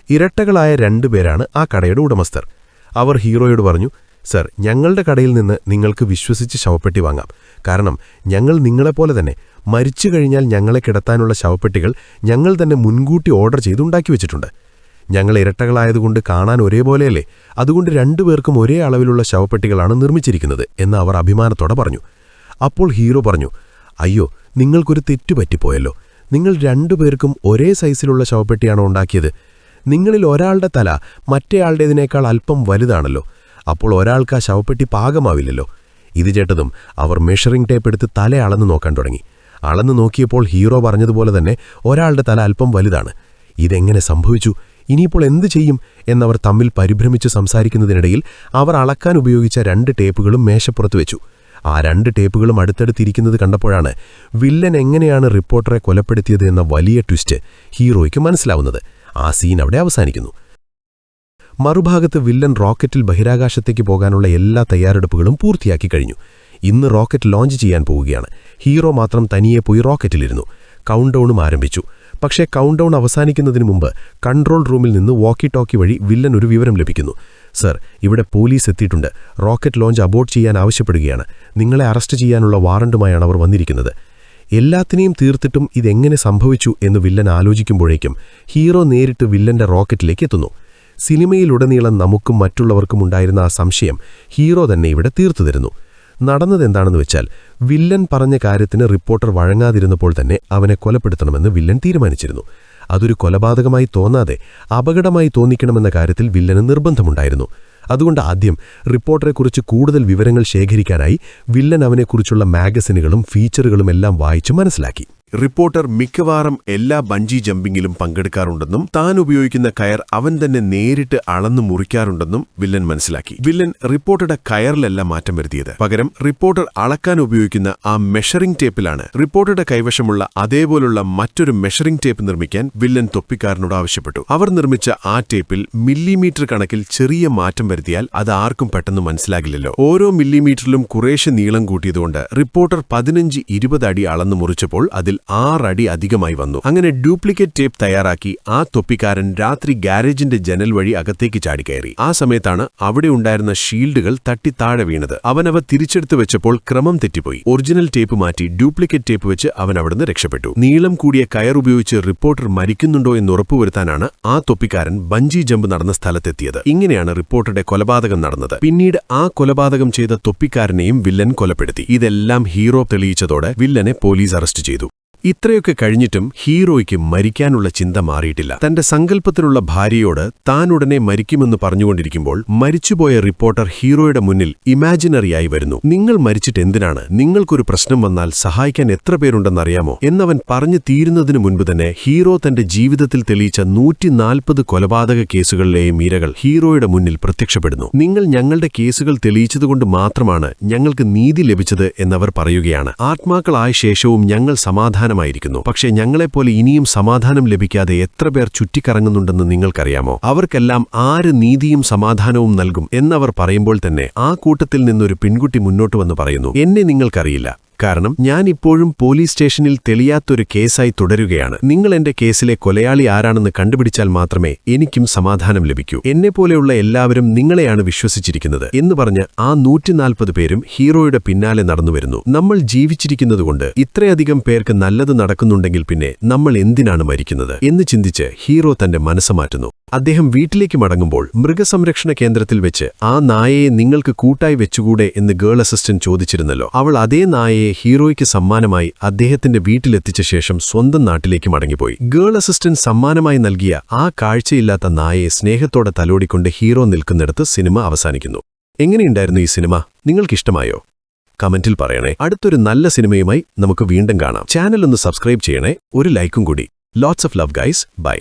ഇരട്ടകളായ രണ്ടുപേരാണ് ആ കടയുടെ ഉടമസ്ഥർ. അവർ ഹീറോയോട് പറഞ്ഞു, സർ, ഞങ്ങളുടെ കടയിൽ നിന്ന് നിങ്ങൾക്ക് വിശ്വസിച്ച് ശവപ്പെട്ടി വാങ്ങാം. കാരണം ഞങ്ങൾ നിങ്ങളെപ്പോലെ തന്നെ മരിച്ചു കഴിഞ്ഞാൽ ഞങ്ങളെ കിടത്താനുള്ള ശവപ്പെട്ടികൾ ഞങ്ങൾ തന്നെ മുൻകൂട്ടി ഓർഡർ ചെയ്തുണ്ടാക്കി വെച്ചിട്ടുണ്ട്. ഞങ്ങൾ ഇരട്ടകളായതുകൊണ്ട് കാണാൻ ഒരേപോലെയല്ലേ, അതുകൊണ്ട് രണ്ടുപേർക്കും ഒരേ അളവിലുള്ള ശവപ്പെട്ടികളാണ് നിർമ്മിച്ചിരിക്കുന്നത് എന്ന് അവർ അഭിമാനത്തോടെ പറഞ്ഞു. അപ്പോൾ ഹീറോ പറഞ്ഞു, അയ്യോ, നിങ്ങൾക്കൊരു തെറ്റുപറ്റിപ്പോയല്ലോ. നിങ്ങൾ രണ്ടുപേർക്കും ഒരേ സൈസിലുള്ള ശവപ്പെട്ടിയാണോ ഉണ്ടാക്കിയത്? നിങ്ങളിൽ ഒരാളുടെ തല മറ്റേയാളുടേതിനേക്കാൾ അല്പം വലുതാണല്ലോ. അപ്പോൾ ഒരാൾക്ക് ആ ശവപ്പെട്ടി പാകമാവില്ലല്ലോ. ഇത് കേട്ടതും അവർ മെഷറിംഗ് ടേപ്പ് എടുത്ത് തല അളന്നു നോക്കാൻ തുടങ്ങി. അളന്നു നോക്കിയപ്പോൾ ഹീറോ പറഞ്ഞതുപോലെ തന്നെ ഒരാളുടെ തല അല്പം വലുതാണ്. ഇതെങ്ങനെ സംഭവിച്ചു? ഇനിയിപ്പോൾ എന്തു ചെയ്യും എന്നവർ തമ്മിൽ പരിഭ്രമിച്ചു സംസാരിക്കുന്നതിനിടയിൽ അവർ അളക്കാൻ ഉപയോഗിച്ച 2 ടേപ്പുകളും മേശപ്പുറത്ത് വെച്ചു. ആ 2 ടേപ്പുകളും അടുത്തടുത്തിരിക്കുന്നത് കണ്ടപ്പോഴാണ് വില്ലൻ എങ്ങനെയാണ് റിപ്പോർട്ടറെ കൊലപ്പെടുത്തിയത് എന്ന വലിയ ട്വിസ്റ്റ് ഹീറോയ്ക്ക് മനസ്സിലാവുന്നത്. ആ സീൻ അവിടെ അവസാനിക്കുന്നു. മറുഭാഗത്ത് വില്ലൻ റോക്കറ്റിൽ ബഹിരാകാശത്തേക്ക് പോകാനുള്ള എല്ലാ തയ്യാറെടുപ്പുകളും പൂർത്തിയാക്കി കഴിഞ്ഞു. ഇന്ന് റോക്കറ്റ് ലോഞ്ച് ചെയ്യാൻ പോവുകയാണ്. ഹീറോ മാത്രം തനിയെ പോയി റോക്കറ്റിലിരുന്നു. കൗണ്ട്ഡൗണും ആരംഭിച്ചു. പക്ഷേ കൗണ്ട്ഡൗൺ അവസാനിക്കുന്നതിന് മുമ്പ് കൺട്രോൾ റൂമിൽ നിന്ന് വോക്കി ടോക്കി വഴി വില്ലൻ ഒരു വിവരം ലഭിക്കുന്നു. സർ, ഇവിടെ പോലീസ് എത്തിയിട്ടുണ്ട്. റോക്കറ്റ് ലോഞ്ച് അബോർട്ട് ചെയ്യാൻ ആവശ്യപ്പെടുകയാണ്. നിങ്ങളെ അറസ്റ്റ് ചെയ്യാനുള്ള വാറണ്ടുമായാണ് അവർ വന്നിരിക്കുന്നത്. എല്ലാത്തിനെയും തീർത്തിട്ടും ഇതെങ്ങനെ സംഭവിച്ചു എന്ന് വില്ലൻ ആലോചിക്കുമ്പോഴേക്കും ഹീറോ നേരിട്ട് വില്ലന്റെ റോക്കറ്റിലേക്ക് എത്തുന്നു. സിനിമയിലുടനീളം നമുക്കും മറ്റുള്ളവർക്കും ഉണ്ടായിരുന്ന ആ സംശയം ഹീറോ തന്നെ ഇവിടെ തീർത്തു തരുന്നു. നടന്നതെന്താണെന്ന് വെച്ചാൽ, വില്ലൻ പറഞ്ഞ കാര്യത്തിന് റിപ്പോർട്ടർ വഴങ്ങാതിരുന്നപ്പോൾ തന്നെ അവനെ കൊലപ്പെടുത്തണമെന്ന് വില്ലൻ തീരുമാനിച്ചിരുന്നു. അതൊരു കൊലപാതകമായി തോന്നാതെ അപകടമായി തോന്നിക്കണമെന്ന കാര്യത്തിൽ വില്ലന് നിർബന്ധമുണ്ടായിരുന്നു. അതുകൊണ്ട് ആദ്യം റിപ്പോർട്ടറെക്കുറിച്ച് കൂടുതൽ വിവരങ്ങൾ ശേഖരിക്കാനായി വില്ലൻ അവനെക്കുറിച്ചുള്ള മാഗസിനുകളും ഫീച്ചറുകളും എല്ലാം വായിച്ചു മനസ്സിലാക്കി. റിപ്പോർട്ടർ മിക്കവാറും എല്ലാ ബഞ്ചി ജമ്പിങ്ങിലും പങ്കെടുക്കാറുണ്ടെന്നും താൻ ഉപയോഗിക്കുന്ന കയർ അവൻ തന്നെ നേരിട്ട് അളന്നു മുറിക്കാറുണ്ടെന്നും വില്ലൻ മനസ്സിലാക്കി. വില്ലൻ റിപ്പോർട്ടറുടെ കയറിലല്ല മാറ്റം വരുത്തിയത്. പകരം റിപ്പോർട്ടർ അളക്കാൻ ഉപയോഗിക്കുന്ന ആ മെഷറിംഗ് ടേപ്പിലാണ് റിപ്പോർട്ടറുടെ കൈവശമുള്ള അതേപോലുള്ള മറ്റൊരു മെഷറിംഗ് ടേപ്പ് നിർമ്മിക്കാൻ വില്ലൻ തൊപ്പിക്കാരനോട് ആവശ്യപ്പെട്ടു. അവർ നിർമ്മിച്ച ആ ടേപ്പിൽ മില്ലിമീറ്റർ കണക്കിൽ ചെറിയ മാറ്റം വരുത്തിയാൽ അത് ആർക്കും പെട്ടെന്ന് മനസ്സിലാകില്ലല്ലോ. ഓരോ മില്ലിമീറ്ററിലും കുറേശ്ശെ നീളം കൂട്ടിയതുകൊണ്ട് റിപ്പോർട്ടർ 15-20 അടി അളന്നു മുറിച്ചപ്പോൾ അതിൽ 6 അടി അധികമായി വന്നു. അങ്ങനെ ഡ്യൂപ്ലിക്കേറ്റ് ടേപ്പ് തയ്യാറാക്കി ആ തൊപ്പിക്കാരൻ രാത്രി ഗാരേജിന്റെ ജനൽ വഴി അകത്തേക്ക് ചാടിക്കയറി. ആ സമയത്താണ് അവിടെ ഉണ്ടായിരുന്ന ഷീൽഡുകൾ തട്ടി താഴെ വീണത്. അവനവ തിരിച്ചെടുത്തു വെച്ചപ്പോൾ ക്രമം തെറ്റിപ്പോയി. ഒറിജിനൽ ടേപ്പ് മാറ്റി ഡ്യൂപ്ലിക്കേറ്റ് ടേപ്പ് വെച്ച് അവൻ അവിടുന്ന് രക്ഷപ്പെട്ടു. നീളം കൂടിയ കയർ ഉപയോഗിച്ച് റിപ്പോർട്ടർ മരിക്കുന്നുണ്ടോ എന്ന് ഉറപ്പുവരുത്താനാണ് ആ തൊപ്പിക്കാരൻ ബഞ്ചി ജമ്പ് നടന്ന സ്ഥലത്തെത്തിയത്. ഇങ്ങനെയാണ് റിപ്പോർട്ടറുടെ കൊലപാതകം നടന്നത്. പിന്നീട് ആ കൊലപാതകം ചെയ്ത തൊപ്പിക്കാരനെയും വില്ലൻ കൊലപ്പെടുത്തി. ഇതെല്ലാം ഹീറോ തെളിയിച്ചതോടെ വില്ലനെ പോലീസ് അറസ്റ്റ് ചെയ്തു. ഇത്രയൊക്കെ കഴിഞ്ഞിട്ടും ഹീറോയ്ക്ക് മരിക്കാനുള്ള ചിന്ത മാറിയിട്ടില്ല. തന്റെ സങ്കല്പത്തിലുള്ള ഭാര്യയോട് താൻ ഉടനെ മരിക്കുമെന്ന് പറഞ്ഞുകൊണ്ടിരിക്കുമ്പോൾ മരിച്ചുപോയ റിപ്പോർട്ടർ ഹീറോയുടെ മുന്നിൽ ഇമാജിനറിയായി വരുന്നു. നിങ്ങൾ മരിച്ചിട്ട് എന്തിനാണ്? നിങ്ങൾക്കൊരു പ്രശ്നം വന്നാൽ സഹായിക്കാൻ എത്ര പേരുണ്ടെന്നറിയാമോ എന്നവൻ പറഞ്ഞു തീരുന്നതിനു മുൻപ് തന്നെ ഹീറോ തന്റെ ജീവിതത്തിൽ തെളിയിച്ച 140 കൊലപാതക കേസുകളിലെയും ഇരകൾ ഹീറോയുടെ മുന്നിൽ പ്രത്യക്ഷപ്പെടുന്നു. നിങ്ങൾ ഞങ്ങളുടെ കേസുകൾ തെളിയിച്ചതുകൊണ്ട് മാത്രമാണ് ഞങ്ങൾക്ക് നീതി ലഭിച്ചത് എന്നവർ പറയുകയാണ്. ആത്മാക്കളായ ശേഷവും ഞങ്ങൾ സമാധാനമായിരിക്കുന്നു. പക്ഷേ ഞങ്ങളെപ്പോലെ ഇനിയും സമാധാനം ലഭിക്കാതെ എത്ര പേർ ചുറ്റിക്കറങ്ങുന്നുണ്ടെന്ന് നിങ്ങൾക്കറിയാമോ? അവർക്കെല്ലാം ആര് നീതിയും സമാധാനവും നൽകും എന്നവർ പറയുമ്പോൾ തന്നെ ആ കൂട്ടത്തിൽ നിന്നൊരു പെൺകുട്ടി മുന്നോട്ട് വന്ന് പറയുന്നു, എന്നെ നിങ്ങൾക്കറിയില്ല, കാരണം ഞാൻ ഇപ്പോഴും പോലീസ് സ്റ്റേഷനിൽ തെളിയാത്തൊരു കേസായി തുടരുകയാണ്. നിങ്ങൾ എന്റെ കേസിലെ കൊലയാളി ആരാണെന്ന് കണ്ടുപിടിച്ചാൽ മാത്രമേ എനിക്കും സമാധാനം ലഭിക്കൂ. എന്നെപ്പോലെയുള്ള എല്ലാവരും നിങ്ങളെയാണ് വിശ്വസിച്ചിരിക്കുന്നത് എന്ന് പറഞ്ഞ് ആ 140 പേരും ഹീറോയുടെ പിന്നാലെ നടന്നുവരുന്നു. നമ്മൾ ജീവിച്ചിരിക്കുന്നതുകൊണ്ട് ഇത്രയധികം പേർക്ക് നല്ലത് നടക്കുന്നുണ്ടെങ്കിൽ പിന്നെ നമ്മൾ എന്തിനാണ് മരിക്കുന്നത് എന്ന് ചിന്തിച്ച് ഹീറോ തന്റെ മനസ്സ് മാറ്റുന്നു. അദ്ദേഹം വീട്ടിലേക്ക് മടങ്ങുമ്പോൾ മൃഗസംരക്ഷണ കേന്ദ്രത്തിൽ വെച്ച് ആ നായയെ നിങ്ങൾക്ക് കൂട്ടായി വെച്ചുകൂടെ എന്ന് ഗേൾ അസിസ്റ്റന്റ് ചോദിച്ചിരുന്നല്ലോ. അവൾ അതേ നായയെ ഹീറോയ്ക്ക് സമ്മാനമായി അദ്ദേഹത്തിന്റെ വീട്ടിലെത്തിച്ച ശേഷം സ്വന്തം നാട്ടിലേക്ക് മടങ്ങിപ്പോയി. ഗേൾ അസിസ്റ്റന്റ് സമ്മാനമായി നൽകിയ ആ കാഴ്ചയില്ലാത്ത നായയെ സ്നേഹത്തോടെ തലോടിക്കൊണ്ട് ഹീറോ നിൽക്കുന്നിടത്ത് സിനിമ അവസാനിക്കുന്നു. എങ്ങനെയുണ്ടായിരുന്നു ഈ സിനിമ? നിങ്ങൾക്കിഷ്ടമായോ? കമന്റിൽ പറയണേ. അടുത്തൊരു നല്ല സിനിമയുമായി നമുക്ക് വീണ്ടും കാണാം. ചാനൽ ഒന്ന് സബ്സ്ക്രൈബ് ചെയ്യണേ. ഒരു ലൈക്കും കൂടി. Lots of love guys. By.